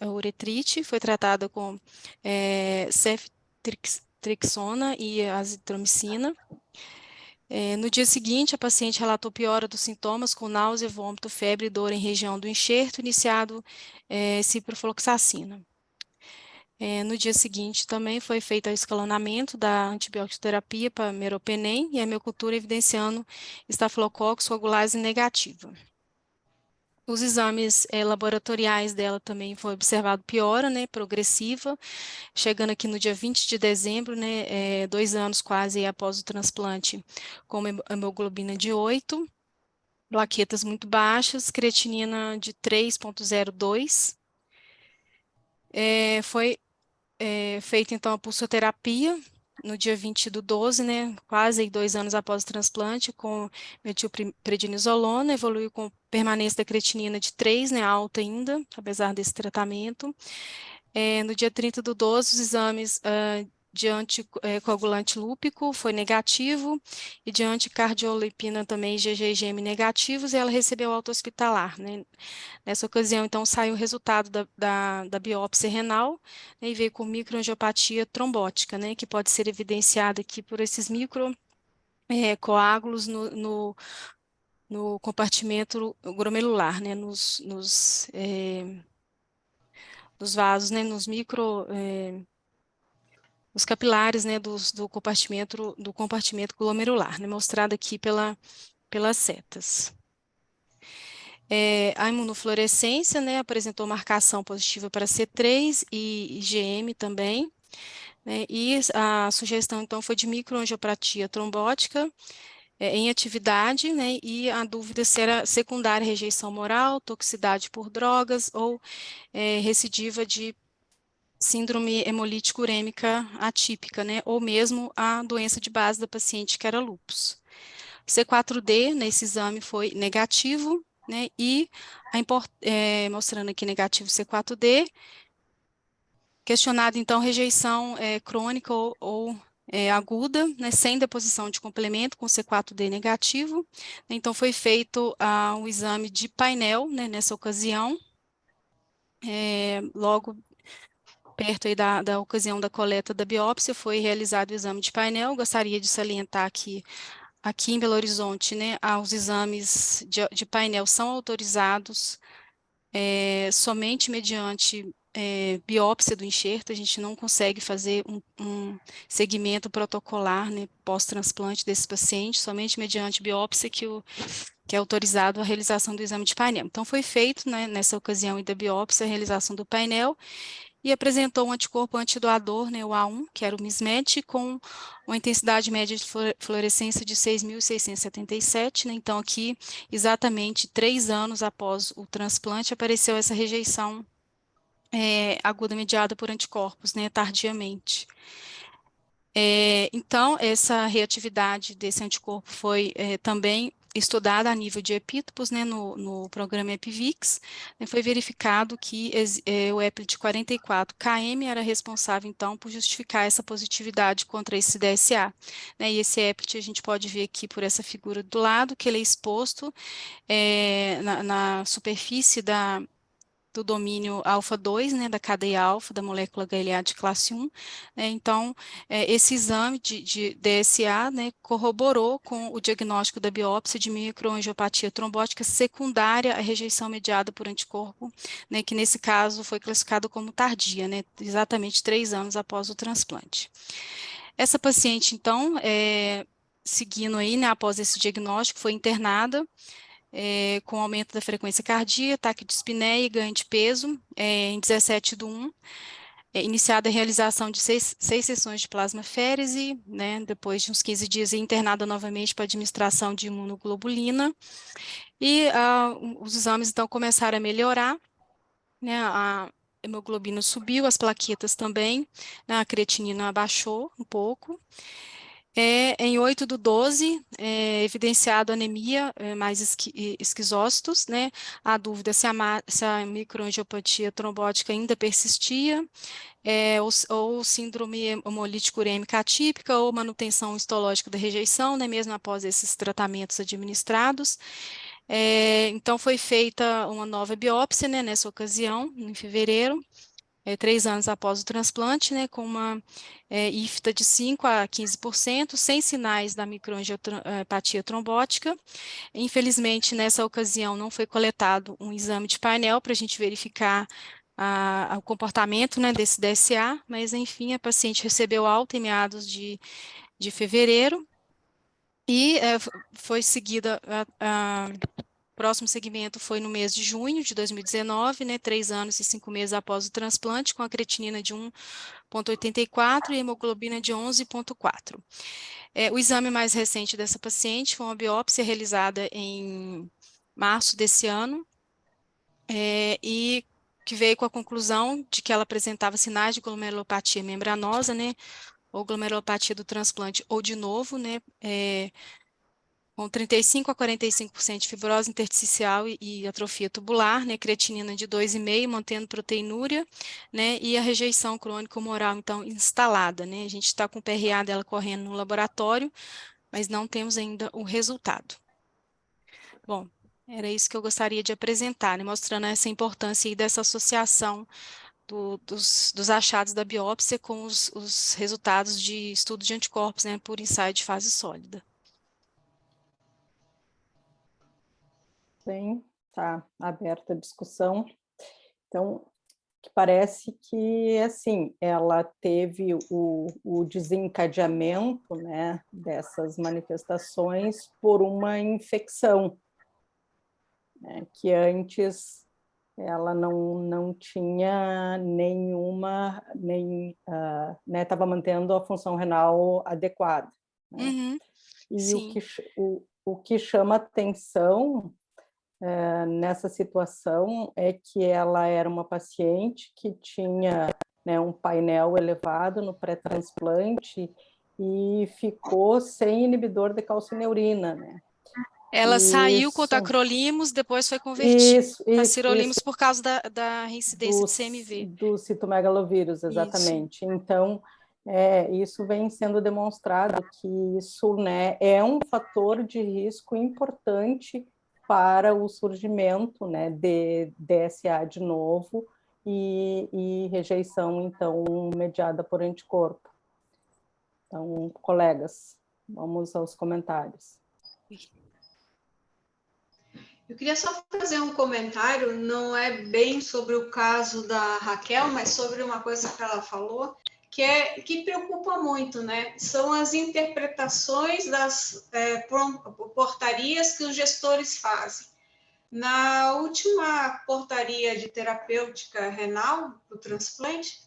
uretrite, foi tratada com ceftriaxona e azitromicina. No dia seguinte, a paciente relatou piora dos sintomas com náusea, vômito, febre e dor em região do enxerto, iniciado ciprofloxacina. No dia seguinte, também foi feito o escalonamento da antibiótico-terapia para meropenem e a hemocultura evidenciando estafilococcus coagulase negativa. Os exames laboratoriais dela também foi observado piora, né, progressiva, chegando aqui no dia 20 de dezembro, né, 2 anos quase após o transplante, com hemoglobina de 8, plaquetas muito baixas, creatinina de 3,02. Foi feita, então, a pulsoterapia no dia 20 do 12, né, quase 2 anos após o transplante, com metilprednisolona, evoluiu com permanência da creatinina de 3, né, alta ainda, apesar desse tratamento. No dia 30 do 12, os exames de anticoagulante lúpico foi negativo, e de anticardiolipina também, IgG e IgM negativos, e ela recebeu alta hospitalar, né. Nessa ocasião, então, saiu o resultado da biópsia renal, né, e veio com microangiopatia trombótica, né, que pode ser evidenciada aqui por esses coágulos no compartimento glomerular, né, nos vasos, né, os capilares, né, do compartimento glomerular, né, mostrado aqui pelas setas. A imunofluorescência, né, apresentou marcação positiva para C3 e IgM também, né, e a sugestão, então, foi de microangiopatia trombótica em atividade, né, e a dúvida se era secundária rejeição moral, toxicidade por drogas ou recidiva de síndrome hemolítica urêmica atípica, né, ou mesmo a doença de base da paciente, que era lúpus. C4D, nesse exame, foi negativo, né, e mostrando aqui negativo C4D, questionado, então, rejeição crônica ou aguda, né, sem deposição de complemento, com C4D negativo. Então, foi feito um exame de painel, né, nessa ocasião, logo perto aí da ocasião da coleta da biópsia, foi realizado o exame de painel. Gostaria de salientar que aqui em Belo Horizonte, né, os exames de painel são autorizados somente mediante biópsia do enxerto. A gente não consegue fazer um segmento protocolar, né, pós-transplante desses pacientes, somente mediante biópsia que é autorizado a realização do exame de painel. Então, foi feito, né, nessa ocasião da biópsia, a realização do painel, e apresentou um anticorpo antidoador, né, o A1, que era o mismatch, com uma intensidade média de fluorescência de 6.677, né, então aqui, exatamente 3 anos após o transplante, apareceu essa rejeição aguda mediada por anticorpos, né, tardiamente. Então, essa reatividade desse anticorpo foi também estudada a nível de epítopos, né, no programa EpiVix, né, foi verificado que o EPIT 44 km era responsável, então, por justificar essa positividade contra esse DSA, né, e esse EPIT a gente pode ver aqui por essa figura do lado, que ele é exposto na superfície do domínio alfa-2, né, da cadeia alfa da molécula HLA de classe 1, né, então, esse exame de DSA, né, corroborou com o diagnóstico da biópsia de microangiopatia trombótica secundária à rejeição mediada por anticorpo, né, que nesse caso foi classificado como tardia, né, exatamente 3 anos após o transplante. Essa paciente, então, seguindo aí, né, após esse diagnóstico, foi internada, com aumento da frequência cardíaca, ataque de dispneia e ganho de peso, em 17/1, iniciada a realização de 6 sessões de plasmaférese, né, depois de uns 15 dias internada novamente para administração de imunoglobulina, e os exames então começaram a melhorar, né, a hemoglobina subiu, as plaquetas também, né, a creatinina abaixou um pouco. Em 8/12, evidenciado anemia mais esquizócitos, né? A dúvida se a microangiopatia trombótica ainda persistia, ou síndrome hemolítica urêmica atípica, ou manutenção histológica da rejeição, né? Mesmo após esses tratamentos administrados. Então, foi feita uma nova biópsia, né? Nessa ocasião, em fevereiro. 3 anos após o transplante, né, com uma IFTA de 5 a 15%, sem sinais da microangiopatia trombótica. Infelizmente, nessa ocasião, não foi coletado um exame de painel para a gente verificar o comportamento, né, desse DSA, mas, enfim, a paciente recebeu alta em meados de fevereiro e foi seguida próximo segmento foi no mês de junho de 2019, né, 3 anos e 5 meses após o transplante, com a creatinina de 1,84 e hemoglobina de 11,4. O exame mais recente dessa paciente foi uma biópsia realizada em março desse ano, e que veio com a conclusão de que ela apresentava sinais de glomerulopatia membranosa, né, ou glomerulopatia do transplante, ou de novo, né, com 35 a 45% de fibrose intersticial e atrofia tubular, né, creatinina de 2,5, mantendo proteinúria, né, e a rejeição crônico-humoral, então, instalada, né, a gente está com o PRA dela correndo no laboratório, mas não temos ainda o resultado. Bom, era isso que eu gostaria de apresentar, né, mostrando essa importância aí dessa associação dos achados da biópsia com os resultados de estudo de anticorpos, né, por ensaio de fase sólida. Bem, está aberta a discussão. Então, que parece que, assim, ela teve o desencadeamento, né, dessas manifestações por uma infecção, né, que antes ela não tinha nenhuma, né, estava mantendo a função renal adequada. Né? Uhum, e sim. o que chama atenção nessa situação é que ela era uma paciente que tinha, né, um painel elevado no pré-transplante e ficou sem inibidor de calcineurina, né? Ela saiu com o tacrolimus, depois foi convertida a sirolimus por causa da reincidência de CMV. Do citomegalovírus, exatamente. Isso. Então, isso vem sendo demonstrado que isso, né, é um fator de risco importante para o surgimento, né, de DSA de novo e rejeição, então, mediada por anticorpo. Então, colegas, vamos aos comentários. Eu queria só fazer um comentário, não é bem sobre o caso da Raquel, mas sobre uma coisa que ela falou, que preocupa muito, né? São as interpretações das portarias que os gestores fazem. Na última portaria de terapêutica renal do transplante,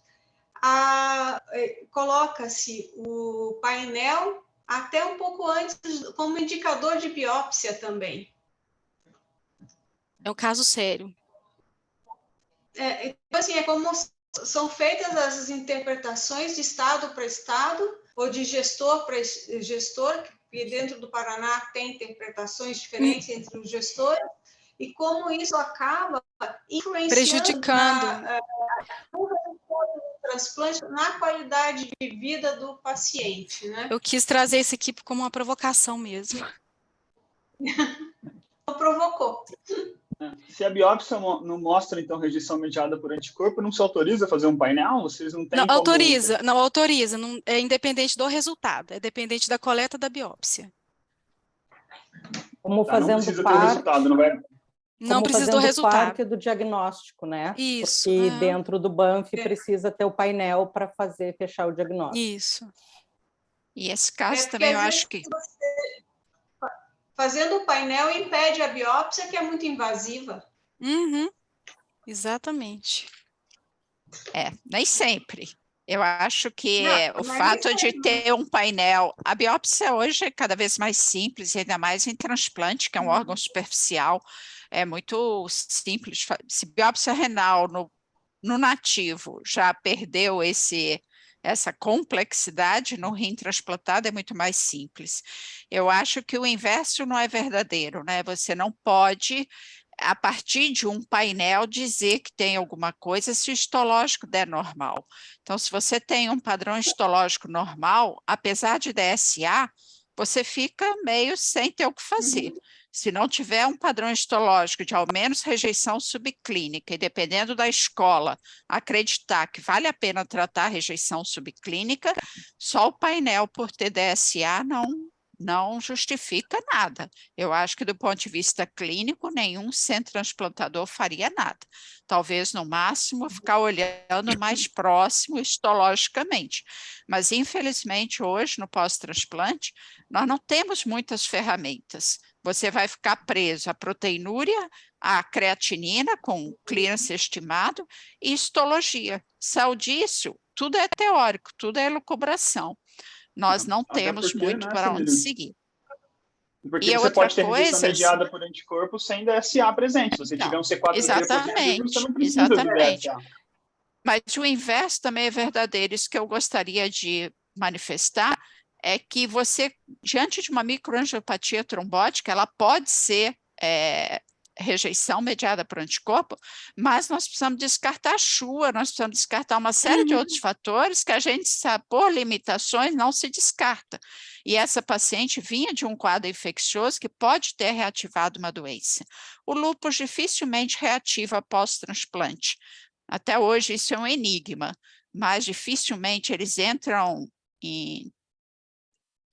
coloca-se o painel até um pouco antes como indicador de biópsia também. É um caso sério. Então, assim, é como são feitas as interpretações de estado para estado, ou de gestor para gestor, porque dentro do Paraná tem interpretações diferentes entre os gestores, e como isso acaba influenciando prejudicando no resultado do transplante, na qualidade de vida do paciente, né? Eu quis trazer isso aqui como uma provocação mesmo. Provocou. Se a biópsia não mostra, então, rejeição mediada por anticorpo, não se autoriza a fazer um painel? Vocês não têm Não, como... autoriza, não, é independente do resultado, é dependente da coleta da biópsia. Como Tá, não fazendo precisa ter o parte... resultado, não vai... Não Como precisa do fazendo resultado. parte do diagnóstico, né? Isso. Porque dentro do Banff precisa ter o painel para fechar o diagnóstico. Isso. E esse caso também eu acho que... Fazendo o painel impede a biópsia, que é muito invasiva. Uhum. Exatamente. Nem sempre. Eu acho que o mas fato de ter um painel... A biópsia hoje é cada vez mais simples, ainda mais em transplante, que é um órgão superficial, é muito simples. Se biópsia renal no nativo já perdeu essa complexidade, no rim transplantado é muito mais simples. Eu acho que o inverso não é verdadeiro, né? Você não pode, a partir de um painel, dizer que tem alguma coisa se o histológico der normal. Então, se você tem um padrão histológico normal, apesar de DSA, você fica meio sem ter o que fazer. Se não tiver um padrão histológico de ao menos rejeição subclínica, e dependendo da escola, acreditar que vale a pena tratar a rejeição subclínica, só o painel por ter DSA não justifica nada. Eu acho que do ponto de vista clínico, nenhum centro transplantador faria nada. Talvez, no máximo, ficar olhando mais próximo histologicamente. Mas, infelizmente, hoje, no pós-transplante, nós não temos muitas ferramentas. Você vai ficar preso à proteinúria, à creatinina, com clearance estimado, e histologia. Saiu disso, tudo é teórico, tudo é elucubração. Nós não temos muito para onde seguir. Porque você pode ter rejeição mediada por anticorpo sem DSA presente. Se você tiver um C4 exatamente, você não precisa do DSA. Mas o inverso também é verdadeiro. Isso que eu gostaria de manifestar é que você, diante de uma microangiopatia trombótica, ela pode ser rejeição mediada por anticorpo, mas nós precisamos descartar a Shua, nós precisamos descartar uma série de outros fatores que a gente sabe, por limitações, não se descarta. E essa paciente vinha de um quadro infeccioso que pode ter reativado uma doença. O lúpus dificilmente reativa pós-transplante. Até hoje isso é um enigma, mas dificilmente eles entram em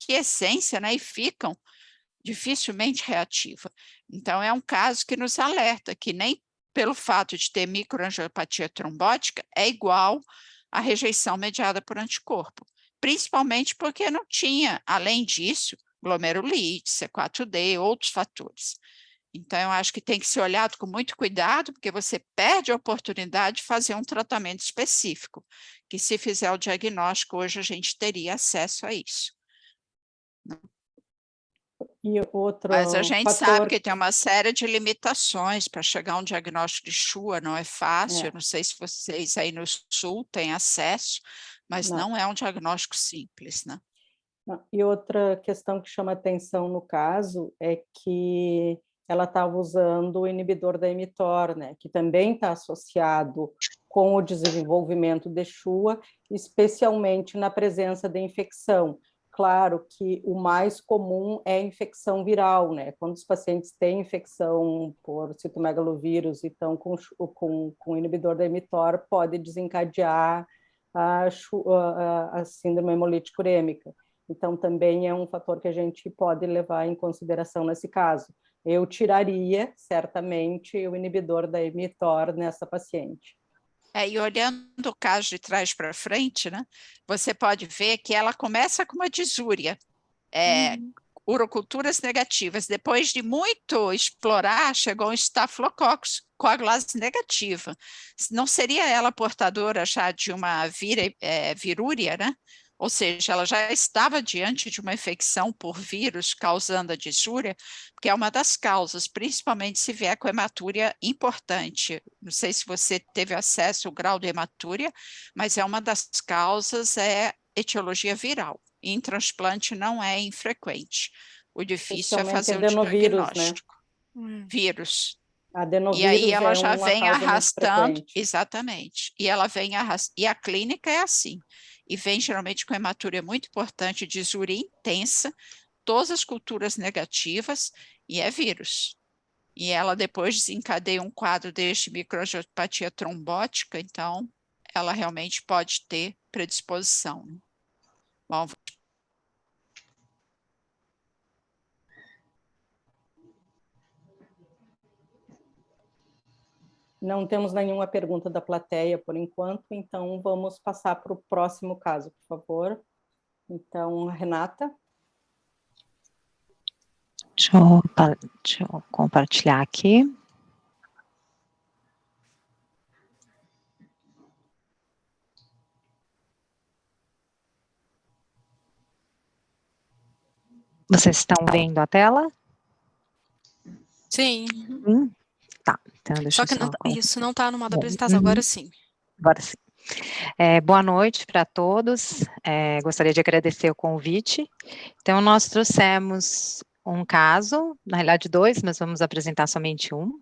quiescência, né, e ficam dificilmente reativa. Então, é um caso que nos alerta que nem pelo fato de ter microangiopatia trombótica é igual à rejeição mediada por anticorpo, principalmente porque não tinha, além disso, glomerulite, C4D, outros fatores. Então, eu acho que tem que ser olhado com muito cuidado, porque você perde a oportunidade de fazer um tratamento específico, que se fizer o diagnóstico, hoje a gente teria acesso a isso. Mas a gente sabe que tem uma série de limitações para chegar a um diagnóstico de Shua, não é fácil, eu não sei se vocês aí no Sul têm acesso, mas não é um diagnóstico simples, né? E outra questão que chama atenção no caso é que ela estava usando o inibidor da mTOR, né, que também está associado com o desenvolvimento de Shua, especialmente na presença de infecção. Claro que o mais comum é a infecção viral, né? Quando os pacientes têm infecção por citomegalovírus e estão com inibidor da mTOR, pode desencadear a síndrome hemolítica urêmica. Então, também é um fator que a gente pode levar em consideração nesse caso. Eu tiraria, certamente, o inibidor da mTOR nessa paciente. E olhando o caso de trás para frente, né, você pode ver que ela começa com uma disúria, uroculturas negativas. Depois de muito explorar, chegou um Staphylococcus coagulase negativa. Não seria ela portadora já de uma virúria, né? Ou seja, ela já estava diante de uma infecção por vírus causando a disúria, que é uma das causas, principalmente se vier com hematúria importante. Não sei se você teve acesso ao grau de hematúria, mas é uma das causas, etiologia viral. em transplante não é infrequente. O difícil é Especialmente fazer o adenovírus, né? diagnóstico. Vírus. E Adenovírus aí ela é já uma vem causa muito arrastando, frequente. exatamente. E ela vem arrastando, e a clínica é assim. E vem geralmente com hematuria muito importante, disúria intensa, todas as culturas negativas, e é vírus. E ela depois desencadeia um quadro deste microangiopatia trombótica, então ela realmente pode ter predisposição. Bom, Não temos nenhuma pergunta da plateia por enquanto, então vamos passar para o próximo caso, por favor. Então, Renata. Deixa eu compartilhar aqui. Vocês estão vendo a tela? Sim. Tá, então deixa Só que isso não está no modo apresentação, agora sim. Agora sim. Boa noite para todos. Gostaria de agradecer o convite. Então, nós trouxemos um caso, na realidade 2, mas vamos apresentar somente um,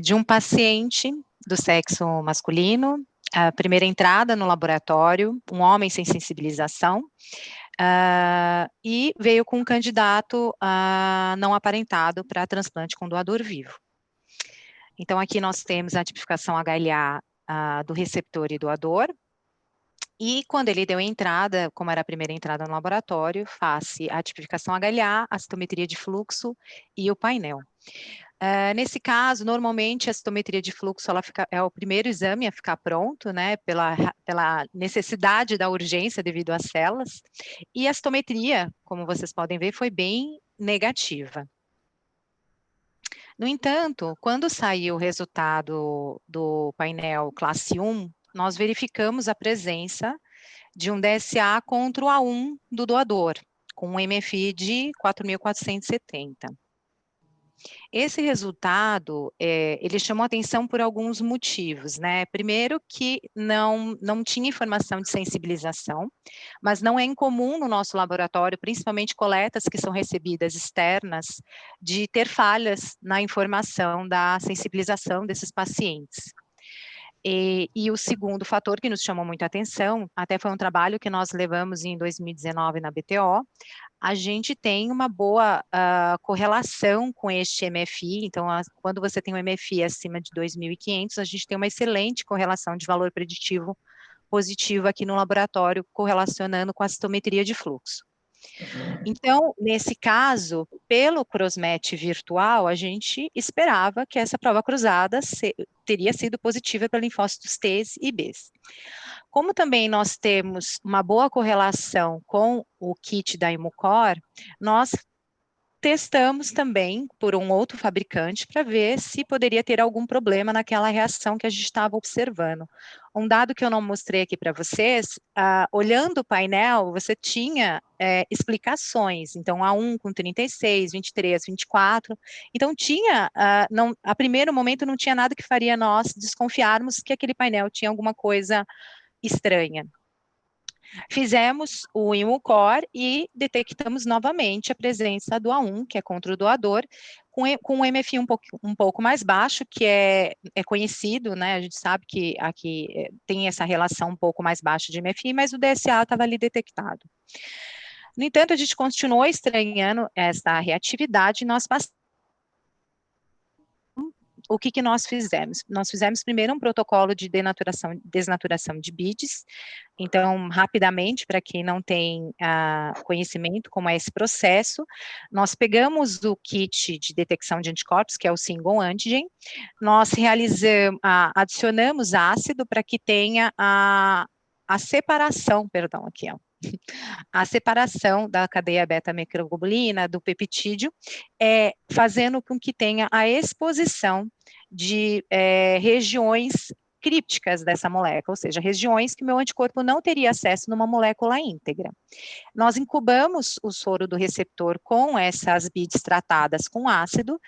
de um paciente do sexo masculino, a primeira entrada no laboratório, um homem sem sensibilização, e veio com um candidato não aparentado para transplante com doador vivo. Então, aqui nós temos a tipificação HLA do receptor e doador, e quando ele deu entrada, como era a primeira entrada no laboratório, faz-se a tipificação HLA, a citometria de fluxo e o painel. Nesse caso, normalmente a citometria de fluxo é o primeiro exame a ficar pronto, né, pela necessidade da urgência devido às células, e a citometria, como vocês podem ver, foi bem negativa. No entanto, quando saiu o resultado do painel classe 1, nós verificamos a presença de um DSA contra o A1 do doador, com um MFI de 4.470. Esse resultado, ele chamou atenção por alguns motivos, né? Primeiro que não tinha informação de sensibilização, mas não é incomum no nosso laboratório, principalmente coletas que são recebidas externas, de ter falhas na informação da sensibilização desses pacientes. E o segundo fator que nos chamou muito a atenção, até foi um trabalho que nós levamos em 2019 na BTO, a gente tem uma boa correlação com este MFI, então quando você tem um MFI acima de 2.500, a gente tem uma excelente correlação de valor preditivo positivo aqui no laboratório, correlacionando com a citometria de fluxo. Então, nesse caso, pelo CrossMatch virtual, a gente esperava que essa prova cruzada teria sido positiva para linfócitos T's e B's. Como também nós temos uma boa correlação com o kit da Imucor, nós testamos também por um outro fabricante para ver se poderia ter algum problema naquela reação que a gente estava observando. Um dado que eu não mostrei aqui para vocês, olhando o painel, você tinha explicações, então A1 com 36, 23, 24, então tinha, a primeiro momento não tinha nada que faria nós desconfiarmos que aquele painel tinha alguma coisa estranha. Fizemos o Imucor e detectamos novamente a presença do A1, que é contra o doador, com um MFI um pouco mais baixo, que é conhecido, né, a gente sabe que aqui tem essa relação um pouco mais baixa de MFI, mas o DSA estava ali detectado. No entanto, a gente continuou estranhando essa reatividade e nós passamos. O que nós fizemos? Nós fizemos primeiro um protocolo de desnaturação de BIDs, então, rapidamente, para quem não tem conhecimento como é esse processo, nós pegamos o kit de detecção de anticorpos, que é o single antigen, nós adicionamos ácido para que tenha a separação, perdão, aqui, ó, a separação da cadeia beta-microglobulina, do peptídeo, fazendo com que tenha a exposição de regiões crípticas dessa molécula, ou seja, regiões que meu anticorpo não teria acesso numa molécula íntegra. Nós incubamos o soro do receptor com essas BIDs tratadas com ácido,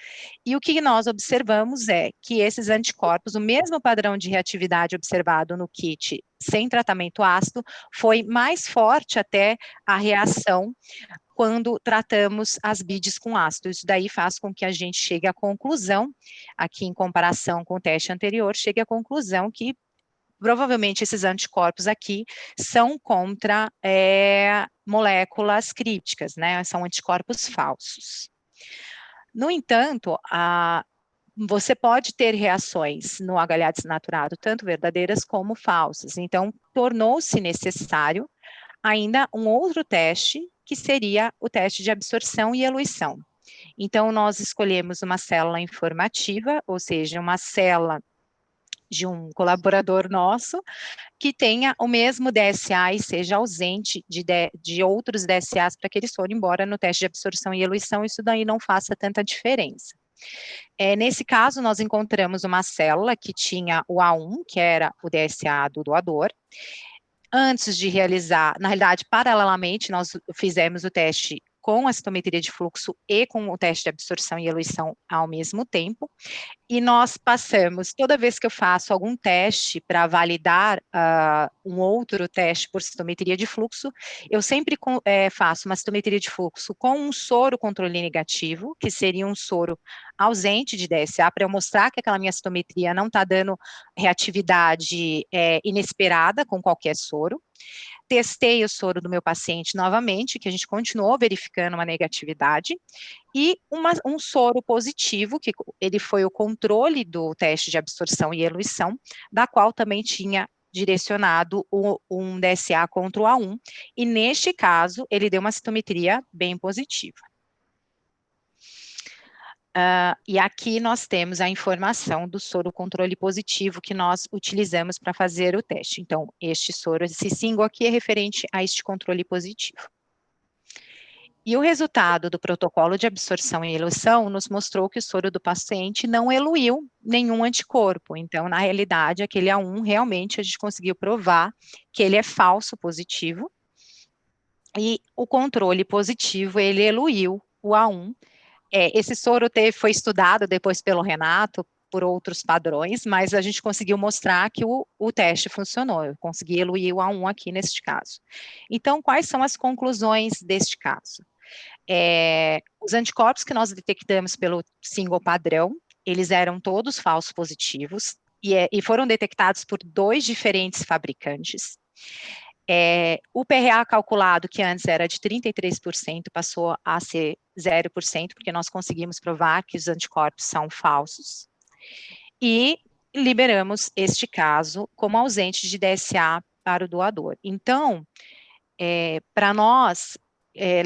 e o que nós observamos é que esses anticorpos, o mesmo padrão de reatividade observado no kit sem tratamento ácido, foi mais forte até a reação quando tratamos as BIDs com ácido. Isso daí faz com que a gente chegue à conclusão, aqui em comparação com o teste anterior, chegue à conclusão que provavelmente esses anticorpos aqui são contra moléculas crípticas, né? São anticorpos falsos. No entanto, você pode ter reações no HLA desnaturado, tanto verdadeiras como falsas. Então, tornou-se necessário ainda um outro teste, que seria o teste de absorção e eluição. Então, nós escolhemos uma célula informativa, ou seja, uma célula de um colaborador nosso, que tenha o mesmo DSA e seja ausente de outros DSAs para que eles forem embora no teste de absorção e eluição, isso daí não faça tanta diferença. Nesse caso, nós encontramos uma célula que tinha o A1, que era o DSA do doador. Antes de realizar, na realidade, paralelamente, nós fizemos o teste com a citometria de fluxo e com o teste de absorção e eluição ao mesmo tempo, e nós passamos, toda vez que eu faço algum teste para validar um outro teste por citometria de fluxo, eu sempre faço uma citometria de fluxo com um soro controle negativo, que seria um soro ausente de DSA, para eu mostrar que aquela minha citometria não está dando reatividade inesperada com qualquer soro. Testei o soro do meu paciente novamente, que a gente continuou verificando uma negatividade, e um soro positivo, que ele foi o controle do teste de absorção e eluição, da qual também tinha direcionado um DSA contra o A1, e neste caso, ele deu uma citometria bem positiva. E aqui nós temos a informação do soro controle positivo que nós utilizamos para fazer o teste. Então, este soro, esse símbolo aqui é referente a este controle positivo. E o resultado do protocolo de absorção e eluição nos mostrou que o soro do paciente não eluiu nenhum anticorpo. Então, na realidade, aquele A1, realmente, a gente conseguiu provar que ele é falso positivo. E o controle positivo, ele eluiu o A1. Esse soro foi estudado depois pelo Renato, por outros padrões, mas a gente conseguiu mostrar que o teste funcionou, eu consegui eluir o A1 aqui neste caso. Então, quais são as conclusões deste caso? Os anticorpos que nós detectamos pelo single padrão, eles eram todos falsos positivos, e foram detectados por 2 diferentes fabricantes. O PRA calculado, que antes era de 33%, passou a ser 0%, porque nós conseguimos provar que os anticorpos são falsos. E liberamos este caso como ausente de DSA para o doador. Então, para nós,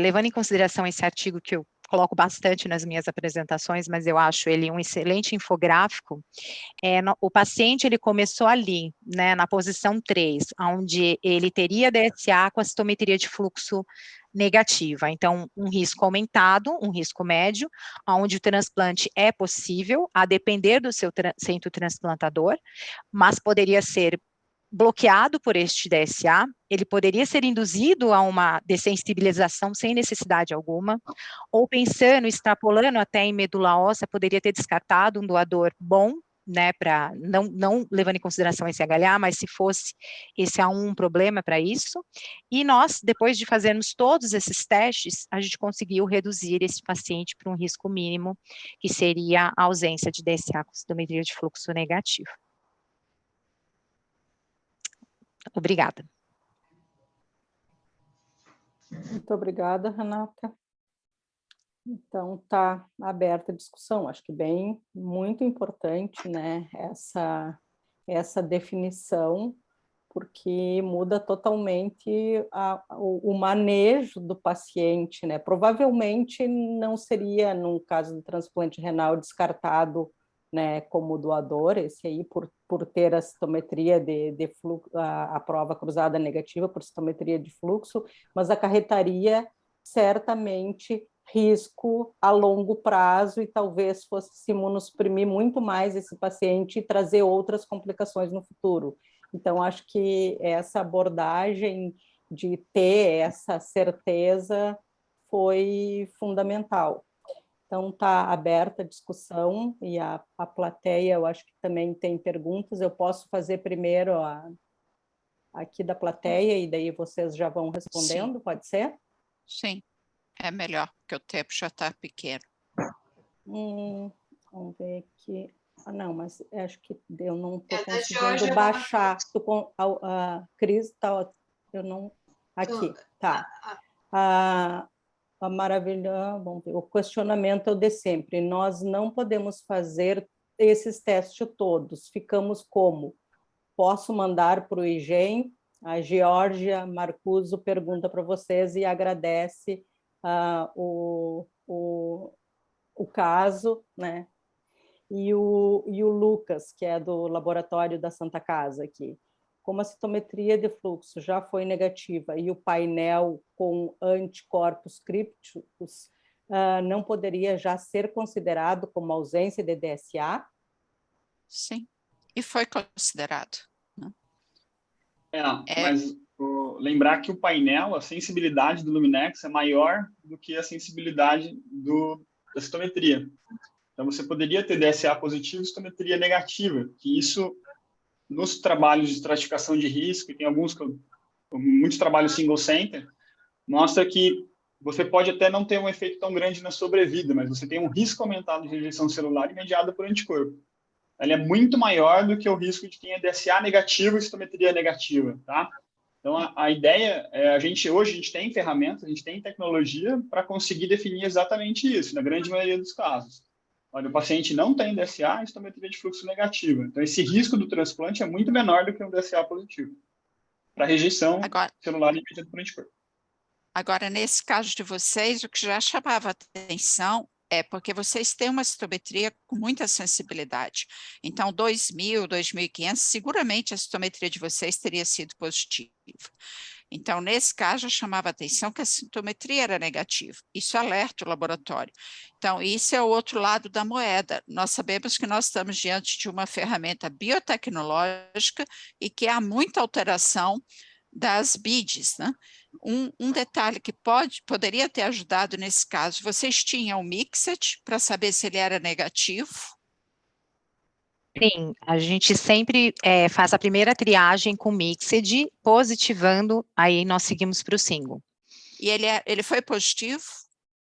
levando em consideração esse artigo que eu coloco bastante nas minhas apresentações, mas eu acho ele um excelente infográfico, o paciente ele começou ali, né, na posição 3, onde ele teria DSA com a citometria de fluxo negativa, então um risco aumentado, um risco médio, onde o transplante é possível, a depender do seu centro transplantador, mas poderia ser bloqueado por este DSA, ele poderia ser induzido a uma dessensibilização sem necessidade alguma, ou pensando, extrapolando até em medula óssea, poderia ter descartado um doador bom, né, para não levando em consideração esse HLA, mas se fosse esse A1 um problema para isso, e nós, depois de fazermos todos esses testes, a gente conseguiu reduzir esse paciente para um risco mínimo, que seria a ausência de DSA com citometria de fluxo negativo. Obrigada. Muito obrigada, Renata. Então, está aberta a discussão. Acho que muito importante, né, essa definição, porque muda totalmente o manejo do paciente, né? Provavelmente não seria, no caso do transplante renal, descartado, né, como doador, esse aí, por ter a citometria de fluxo, a prova cruzada negativa por citometria de fluxo, mas acarretaria certamente risco a longo prazo e talvez fosse se imunossuprimir muito mais esse paciente e trazer outras complicações no futuro. Então, acho que essa abordagem de ter essa certeza foi fundamental. Então, está aberta a discussão e a plateia, eu acho que também tem perguntas. Eu posso fazer primeiro aqui da plateia, e daí vocês já vão respondendo, pode ser? Sim, é melhor, porque o tempo já está pequeno. Vamos ver aqui. Não, mas acho que eu não estou conseguindo baixar. A Cris está... Eu não... Aqui, tá. A maravilha... Vamos ver. O questionamento é o de sempre. Nós não podemos fazer esses testes todos. Ficamos como? Posso mandar para o IGEM? A Geórgia Marcuso pergunta para vocês e agradece o caso, né? E o Lucas, que é do laboratório da Santa Casa aqui. Como a citometria de fluxo já foi negativa e o painel com anticorpos crípticos não poderia já ser considerado como ausência de DSA? Sim, e foi considerado. Né? Mas lembrar que o painel, a sensibilidade do Luminex é maior do que a sensibilidade da citometria. Então, você poderia ter DSA positivo e citometria negativa, que isso, nos trabalhos de estratificação de risco, e tem muitos trabalhos single center, mostra que você pode até não ter um efeito tão grande na sobrevida, mas você tem um risco aumentado de rejeição celular mediada por anticorpo. Ele é muito maior do que o risco de quem é DSA negativo e citometria negativa, tá? Então, a ideia é, hoje a gente tem ferramentas, a gente tem tecnologia para conseguir definir exatamente isso, na grande maioria dos casos. Olha, o paciente não tem DSA e citometria de fluxo negativa. Então, esse risco do transplante é muito menor do que um DSA positivo, para rejeição celular mediada por anticorpo. Agora, nesse caso de vocês, o que já chamava atenção é porque vocês têm uma citometria com muita sensibilidade. Então, 2.000, 2.500, seguramente a citometria de vocês teria sido positiva. Então, nesse caso, chamava a atenção que a citometria era negativa. Isso alerta o laboratório. Então, isso é o outro lado da moeda. Nós sabemos que nós estamos diante de uma ferramenta biotecnológica e que há muita alteração das BIDs, né? Um detalhe que poderia ter ajudado nesse caso, vocês tinham o Mixed para saber se ele era negativo? Sim, a gente sempre faz a primeira triagem com Mixed, positivando, aí nós seguimos para o single. E ele foi positivo?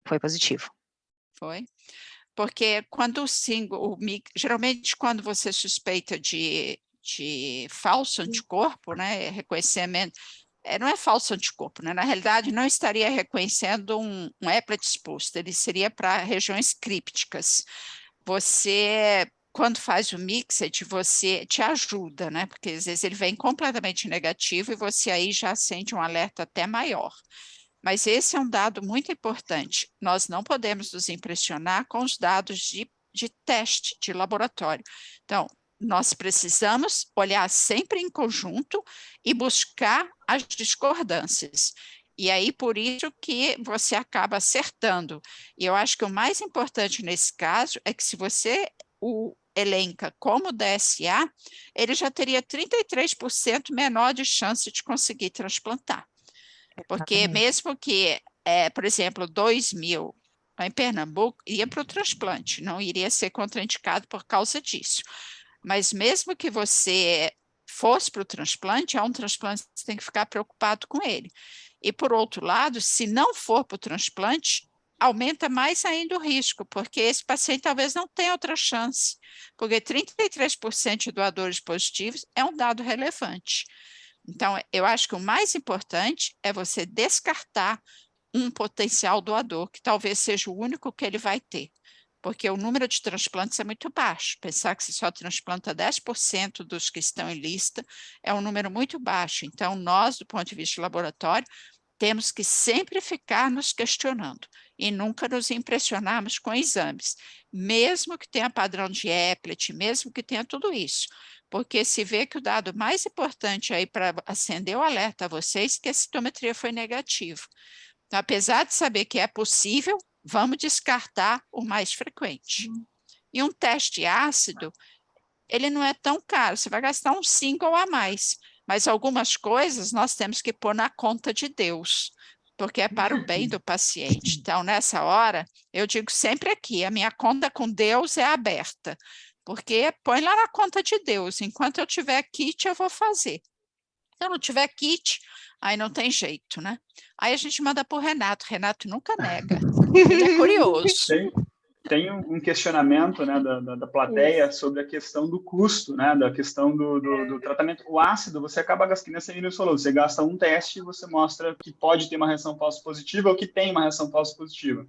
Foi positivo. Foi. Porque quando o single, geralmente quando você suspeita de falso anticorpo, né, reconhecimento, não é falso anticorpo, né, na realidade não estaria reconhecendo um applet exposto, ele seria para regiões crípticas. Você, quando faz o mixed, você te ajuda, né, porque às vezes ele vem completamente negativo e você aí já sente um alerta até maior. Mas esse é um dado muito importante. Nós não podemos nos impressionar com os dados de teste, de laboratório. Então, nós precisamos olhar sempre em conjunto e buscar as discordâncias. E aí, por isso que você acaba acertando. E eu acho que o mais importante nesse caso é que se você o elenca como DSA, ele já teria 33% menor de chance de conseguir transplantar. Porque mesmo que, por exemplo, 2.000 em Pernambuco, ia para o transplante, não iria ser contraindicado por causa disso. Mas mesmo que você fosse para o transplante, é um transplante que você tem que ficar preocupado com ele. E, por outro lado, se não for para o transplante, aumenta mais ainda o risco, porque esse paciente talvez não tenha outra chance, porque 33% de doadores positivos é um dado relevante. Então, eu acho que o mais importante é você descartar um potencial doador, que talvez seja o único que ele vai ter, porque o número de transplantes é muito baixo. Pensar que se só transplanta 10% dos que estão em lista é um número muito baixo. Então, nós, do ponto de vista de laboratório, temos que sempre ficar nos questionando e nunca nos impressionarmos com exames, mesmo que tenha padrão de Eplet, mesmo que tenha tudo isso, porque se vê que o dado mais importante aí para acender o alerta a vocês é que a citometria foi negativa. Então, apesar de saber que é possível, vamos descartar o mais frequente. E um teste ácido, ele não é tão caro, você vai gastar um single a mais, mas algumas coisas nós temos que pôr na conta de Deus, porque é para o bem do paciente. Então, nessa hora, eu digo sempre aqui, a minha conta com Deus é aberta, porque põe lá na conta de Deus, enquanto eu tiver kit, eu vou fazer. Se eu não tiver kit, aí não tem jeito, né? Aí a gente manda para o Renato. Renato nunca nega. Ele é curioso. Tem um questionamento, né, da plateia sobre a questão do custo, né, da questão do tratamento. O ácido, você acaba gastando, nessa Emília falou, você gasta um teste e você mostra que pode ter uma reação falso-positiva ou que tem uma reação falso-positiva.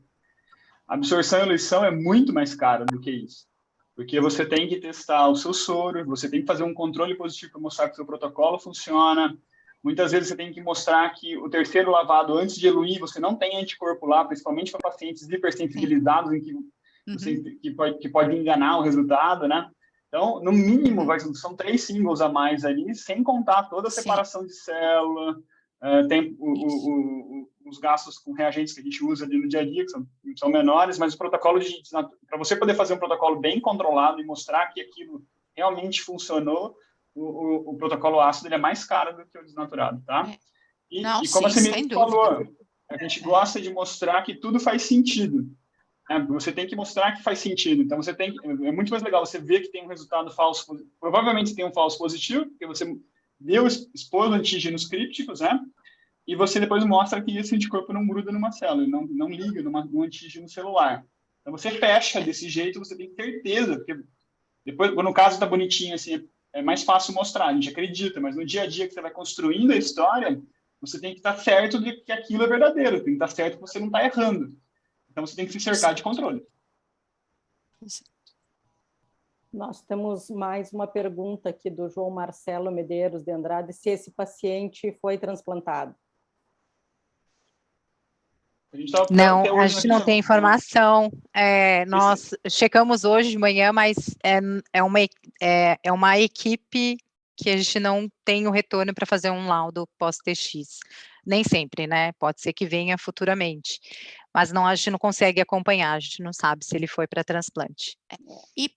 A absorção e eluição é muito mais cara do que isso. Porque você tem que testar o seu soro, você tem que fazer um controle positivo para mostrar que o seu protocolo funciona. Muitas vezes você tem que mostrar que o terceiro lavado, antes de eluir, você não tem anticorpo lá, principalmente para pacientes hipersensibilizados, em que que pode enganar o resultado, né? Então, no mínimo, são 3 singles a mais ali, sem contar toda a separação de célula, tem os gastos com reagentes que a gente usa ali no dia a dia, que são menores, mas o protocolo para você poder fazer um protocolo bem controlado e mostrar que aquilo realmente funcionou, o protocolo ácido ele é mais caro do que o desnaturado, tá? E como você me falou, a gente gosta de mostrar que tudo faz sentido. Você tem que mostrar que faz sentido. Então, é muito mais legal você ver que tem um resultado falso. Provavelmente você tem um falso positivo, porque você expôs antígenos crípticos, né? E você depois mostra que esse anticorpo não gruda numa célula, não liga num antígeno celular. Então, você fecha desse jeito, você tem certeza, porque depois, no caso tá bonitinho, assim, é mais fácil mostrar, a gente acredita, mas no dia a dia que você vai construindo a história, você tem que estar certo de que aquilo é verdadeiro, tem que estar certo que você não está errando. Então, você tem que se cercar de controle. Nós temos mais uma pergunta aqui do João Marcelo Medeiros de Andrade, se esse paciente foi transplantado. Não, a gente não tem informação. Nós checamos hoje de manhã, mas é uma equipe que a gente não tem o retorno para fazer um laudo pós-TX. Nem sempre, né? Pode ser que venha futuramente. Mas a gente não consegue acompanhar, a gente não sabe se ele foi para transplante. E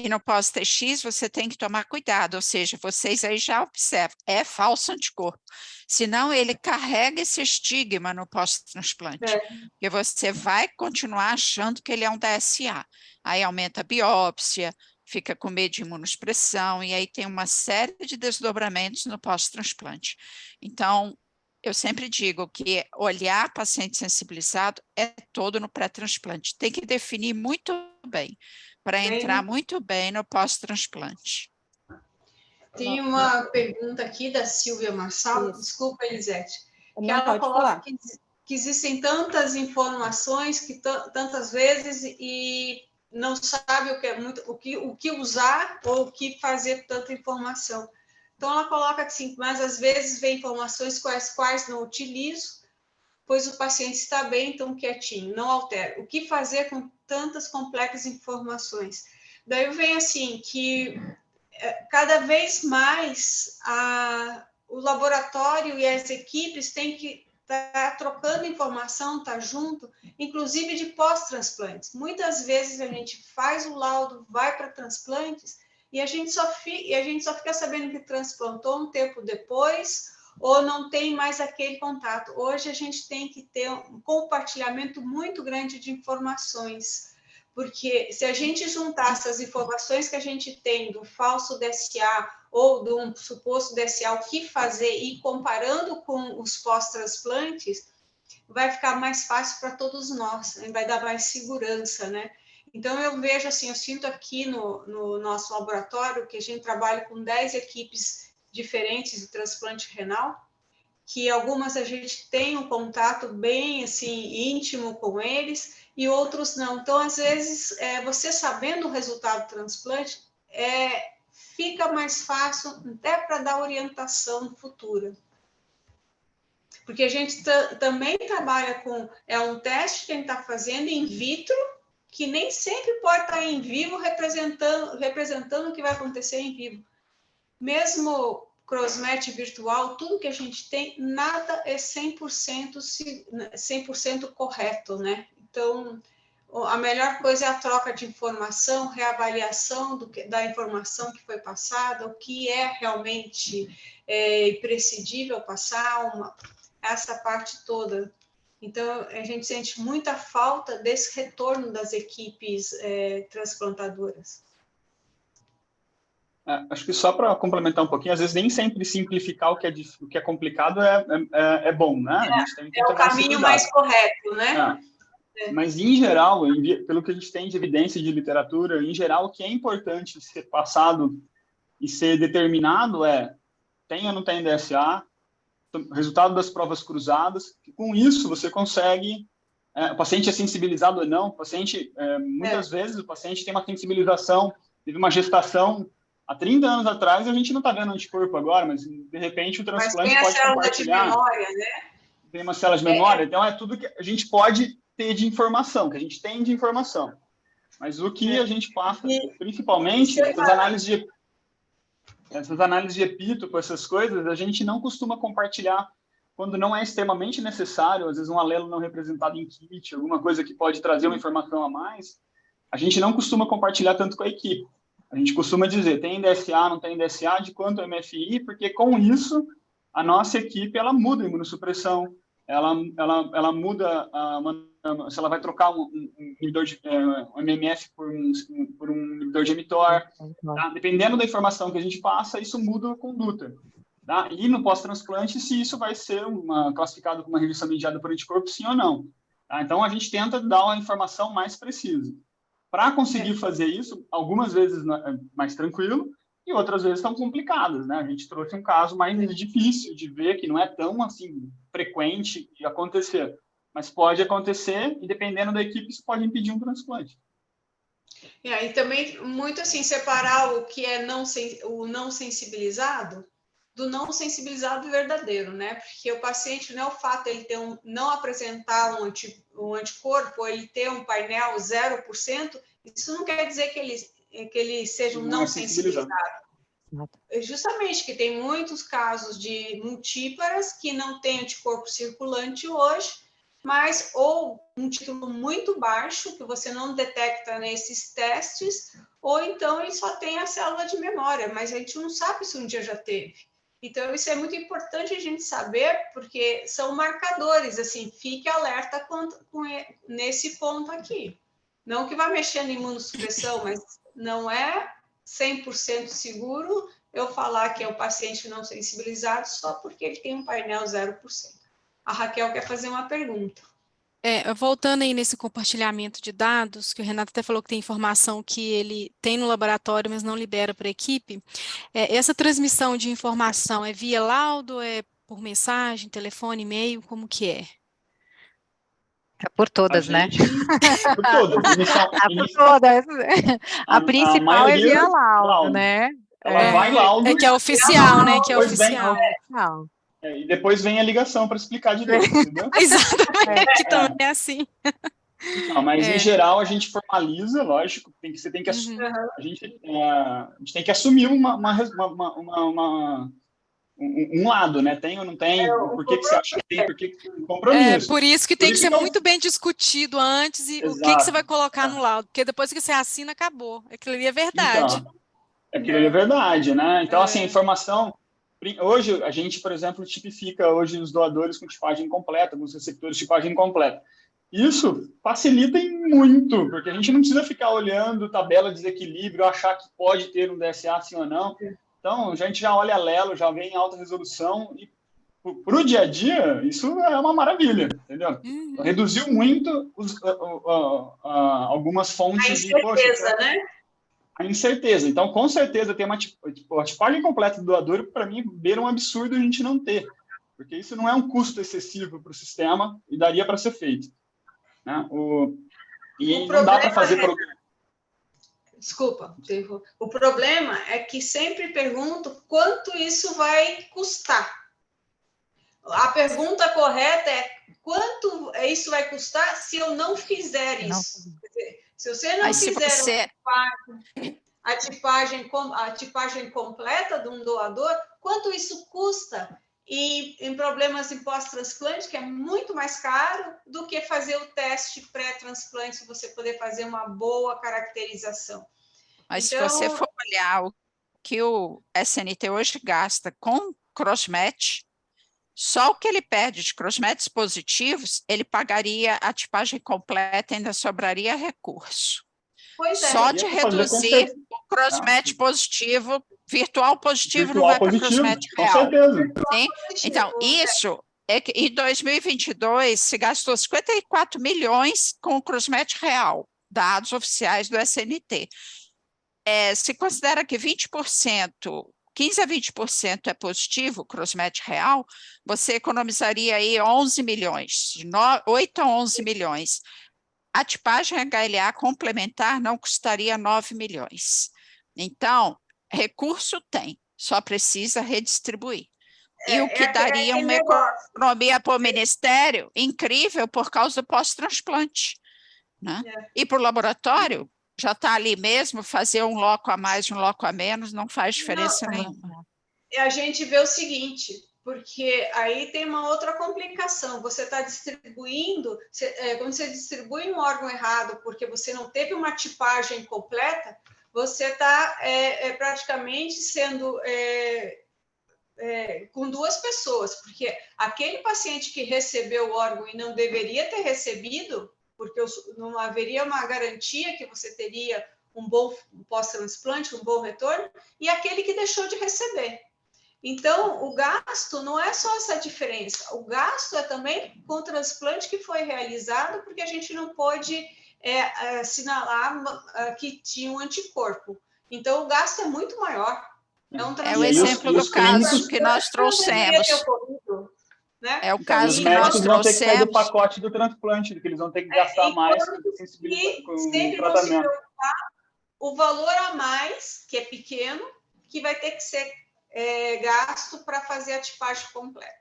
no pós-TX você tem que tomar cuidado, ou seja, vocês aí já observam, é falso anticorpo. Senão ele carrega esse estigma no pós-transplante, porque você vai continuar achando que ele é um DSA. Aí aumenta a biópsia, fica com medo de imunossupressão, e aí tem uma série de desdobramentos no pós-transplante. Então, eu sempre digo que olhar paciente sensibilizado é todo no pré-transplante. Tem que definir muito bem, para entrar muito bem no pós-transplante. Tem uma pergunta aqui da Silvia Marçal, desculpa, Elisete, que ela coloca que existem tantas informações, que tantas vezes, e não sabe o que usar ou o que fazer tanta informação. Então, ela coloca assim, mas às vezes vem informações com as quais não utilizo, pois o paciente está bem, então quietinho, não altera. O que fazer com tantas complexas informações? Daí vem assim, que cada vez mais o laboratório e as equipes têm que estar trocando informação, estar junto, inclusive de pós-transplantes. Muitas vezes a gente faz o laudo, vai para transplantes, e a gente só fica sabendo que transplantou um tempo depois, ou não tem mais aquele contato. Hoje a gente tem que ter um compartilhamento muito grande de informações, porque se a gente juntar essas informações que a gente tem do falso DSA ou de um suposto DSA, o que fazer, e comparando com os pós-transplantes, vai ficar mais fácil para todos nós, vai dar mais segurança, né? Então, eu vejo assim, eu sinto aqui no nosso laboratório que a gente trabalha com 10 equipes diferentes de transplante renal, que algumas a gente tem um contato bem assim íntimo com eles e outros não. Então, às vezes, você sabendo o resultado do transplante, fica mais fácil até para dar orientação futura. Porque a gente também trabalha com um teste que a gente está fazendo in vitro, que nem sempre pode estar em vivo representando o que vai acontecer em vivo. Mesmo crossmatch virtual, tudo que a gente tem, nada é 100% correto, né? Então, a melhor coisa é a troca de informação, reavaliação da informação que foi passada, o que é realmente imprescindível passar, essa parte toda. Então, a gente sente muita falta desse retorno das equipes transplantadoras. Acho que só para complementar um pouquinho, às vezes nem sempre simplificar o que é complicado é bom, né? A gente tem que o caminho mais correto, né? Mas, em geral, pelo que a gente tem de evidência de literatura, em geral, o que é importante ser passado e ser determinado tem ou não tem DSA, resultado das provas cruzadas, que com isso você consegue, o paciente é sensibilizado ou não, o paciente, muitas vezes o paciente tem uma sensibilização, teve uma gestação há 30 anos atrás, a gente não está vendo anticorpo agora, mas de repente o transplante pode compartilhar. Mas tem a célula de memória, né? Tem uma célula de memória, então é tudo que a gente pode ter de informação, que a gente tem de informação. Mas o que a gente passa, principalmente, essas análises de epítopo, essas coisas, a gente não costuma compartilhar quando não é extremamente necessário, às vezes um alelo não representado em kit, alguma coisa que pode trazer uma informação a mais, a gente não costuma compartilhar tanto com a equipe. A gente costuma dizer, tem DSA, não tem DSA, de quanto é MFI, porque com isso, a nossa equipe, ela muda a imunossupressão, ela muda, se ela vai trocar um inibidor de um MMF por um inibidor de mTOR, tá? Dependendo da informação que a gente passa, isso muda a conduta. Tá? E no pós-transplante, se isso vai ser classificado como uma rejeição mediada por anticorpo, sim ou não. Tá? Então, a gente tenta dar uma informação mais precisa. Para conseguir fazer isso, algumas vezes é mais tranquilo, e outras vezes estão complicadas, né? A gente trouxe um caso mais difícil de ver, que não é tão, assim, frequente de acontecer. Mas pode acontecer, e dependendo da equipe, isso pode impedir um transplante. E também, muito assim, separar o que é o não sensibilizado do não sensibilizado verdadeiro, né? Porque o paciente, não é o fato de ele não apresentar um anticorpo, ou ele ter um painel 0%, isso não quer dizer que ele seja um não sensibilizado. Justamente que tem muitos casos de multíparas que não tem anticorpo circulante hoje, mas ou um título muito baixo, que você não detecta nesses testes, ou então ele só tem a célula de memória, mas a gente não sabe se um dia já teve. Então, isso é muito importante a gente saber, porque são marcadores, assim, fique alerta nesse ponto aqui. Não que vai mexer na imunossupressão, mas não é 100% seguro eu falar que é o paciente não sensibilizado só porque ele tem um painel 0%. A Raquel quer fazer uma pergunta. Voltando aí nesse compartilhamento de dados, que o Renato até falou que tem informação que ele tem no laboratório, mas não libera para a equipe, essa transmissão de informação é via laudo, é por mensagem, telefone, e-mail, como que é? É por todas, né? Por todas. Por todas. A principal é via laudo, né? Ela vai laudo. Que é oficial, né? Que é oficial. E depois vem a ligação para explicar direito, entendeu? Exatamente, também é assim. Não, mas, em geral, a gente formaliza, lógico, a gente tem que assumir um lado, né? Tem ou não tem? Por que você acha que tem? Por que compromisso? Por isso que tem que ser muito bem discutido antes e o que você vai colocar no laudo, porque depois que você assina, acabou. Aquilo ali é verdade. Então, aquilo ali é verdade, né? Então, assim, a informação... Hoje, a gente, por exemplo, tipifica hoje os doadores com tipagem completa, com os receptores de tipagem completa. Isso facilita muito, porque a gente não precisa ficar olhando tabela de desequilíbrio, achar que pode ter um DSA sim ou não. Então, a gente já olha alelo, já vem em alta resolução, e para o dia a dia, isso é uma maravilha, entendeu? Reduziu muito algumas fontes de... né? A incerteza. Então, com certeza, ter a tipagem completa do doador, para mim, beira um absurdo a gente não ter, porque isso não é um custo excessivo para o sistema e daria para ser feito. Né? Não dá para fazer... Desculpa, o problema é que sempre pergunto quanto isso vai custar. A pergunta correta é quanto isso vai custar se eu não fizer isso. Quer dizer, se você não fizer a tipagem completa de um doador, quanto isso custa? E em problemas em pós-transplante, que é muito mais caro do que fazer o teste pré-transplante, se você poder fazer uma boa caracterização. Mas então, se você for olhar o que o SNT hoje gasta com crossmatch, só o que ele perde de crossmatches positivos, ele pagaria a tipagem completa e ainda sobraria recurso. Só de reduzir o crossmatch positivo Virtual positivo não vai para CrossMatch com real. certeza. Sim? Então, isso é que em 2022 se gastou 54 milhões com o CrossMatch real, dados oficiais do SNT. Se considera que 20%, 15 a 20% é positivo, CrossMatch real, você economizaria aí 11 milhões, de 8 a 11 milhões. A tipagem HLA complementar não custaria 9 milhões. Então, recurso tem, só precisa redistribuir. E o que daria uma economia para o Ministério incrível por causa do pós-transplante. Né? E para o laboratório, já está ali mesmo, fazer um loco a mais, um loco a menos, não faz diferença nenhuma. E a gente vê o seguinte, porque aí tem uma outra complicação. Você está distribuindo, quando você distribui um órgão errado porque você não teve uma tipagem completa, você está praticamente sendo com duas pessoas, porque aquele paciente que recebeu o órgão e não deveria ter recebido, porque não haveria uma garantia que você teria um bom pós-transplante, um bom retorno, e aquele que deixou de receber. Então, o gasto não é só essa diferença, o gasto é também com o transplante que foi realizado, porque a gente não pôde assinalar que tinha um anticorpo. Então, o gasto é muito maior. É o exemplo do caso que nós trouxemos. Né? É o caso que nós trouxemos. Os médicos vão ter que sair do pacote do transplante, que eles vão ter que gastar mais com sempre vão se preocupar o valor a mais, que é pequeno, que vai ter que ser gasto para fazer a tipagem completa.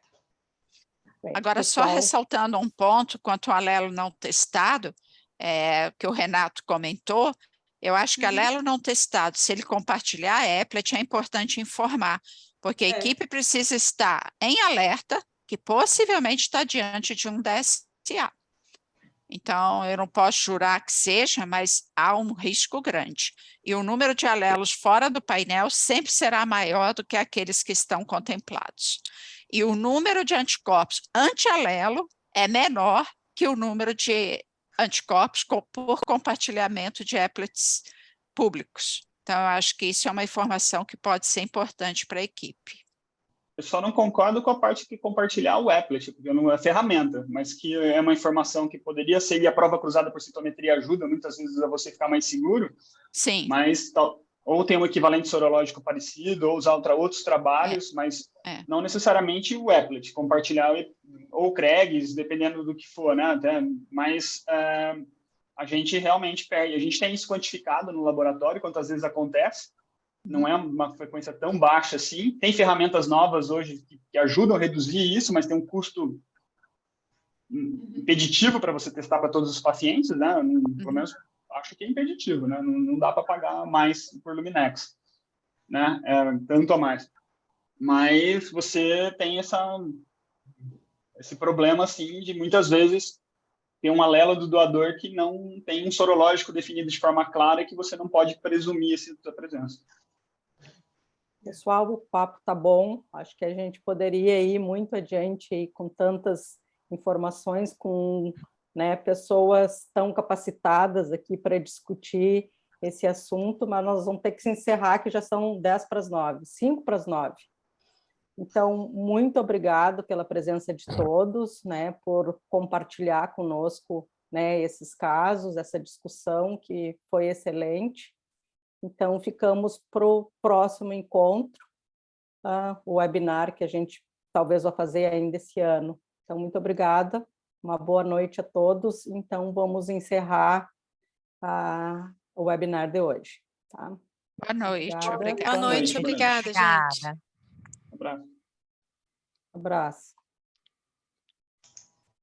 Agora, só ressaltando um ponto quanto ao alelo não testado, que o Renato comentou, eu acho que alelo não testado, se ele compartilhar a applet, é importante informar, porque a equipe precisa estar em alerta que possivelmente está diante de um DSA. Então, eu não posso jurar que seja, mas há um risco grande. E o número de alelos fora do painel sempre será maior do que aqueles que estão contemplados. E o número de anticorpos anti-alelo é menor que o número de anticorpos por compartilhamento de applets públicos. Então, eu acho que isso é uma informação que pode ser importante para a equipe. Eu só não concordo com a parte que compartilhar o applet, porque não é ferramenta, mas que é uma informação que poderia ser, e a prova cruzada por citometria ajuda muitas vezes a você ficar mais seguro. Sim. Mas ou tem um equivalente sorológico parecido, ou usar outros trabalhos, mas não necessariamente o applet, compartilhar ou CREGs, dependendo do que for, né? Mas a gente realmente perde. A gente tem isso quantificado no laboratório, quantas vezes acontece. Não é uma frequência tão baixa assim. Tem ferramentas novas hoje que ajudam a reduzir isso, mas tem um custo impeditivo para você testar para todos os pacientes, né? Pelo menos acho que é impeditivo, né? Não dá para pagar mais por Luminex, né? Tanto a mais. Mas você tem esse problema assim de muitas vezes ter um alelo do doador que não tem um sorológico definido de forma clara e que você não pode presumir essa presença. Pessoal, o papo está bom, acho que a gente poderia ir muito adiante aí com tantas informações, com pessoas tão capacitadas aqui para discutir esse assunto, mas nós vamos ter que se encerrar, que já são 10 para as 9, 5 para as 9. Então, muito obrigado pela presença de todos, por compartilhar conosco esses casos, essa discussão que foi excelente. Então, ficamos para o próximo encontro, o webinar que a gente talvez vá fazer ainda esse ano. Então, muito obrigada, uma boa noite a todos. Então, vamos encerrar o webinar de hoje. Tá? Boa noite, obrigada. Boa noite, obrigada, gente. Abraço. Abraço.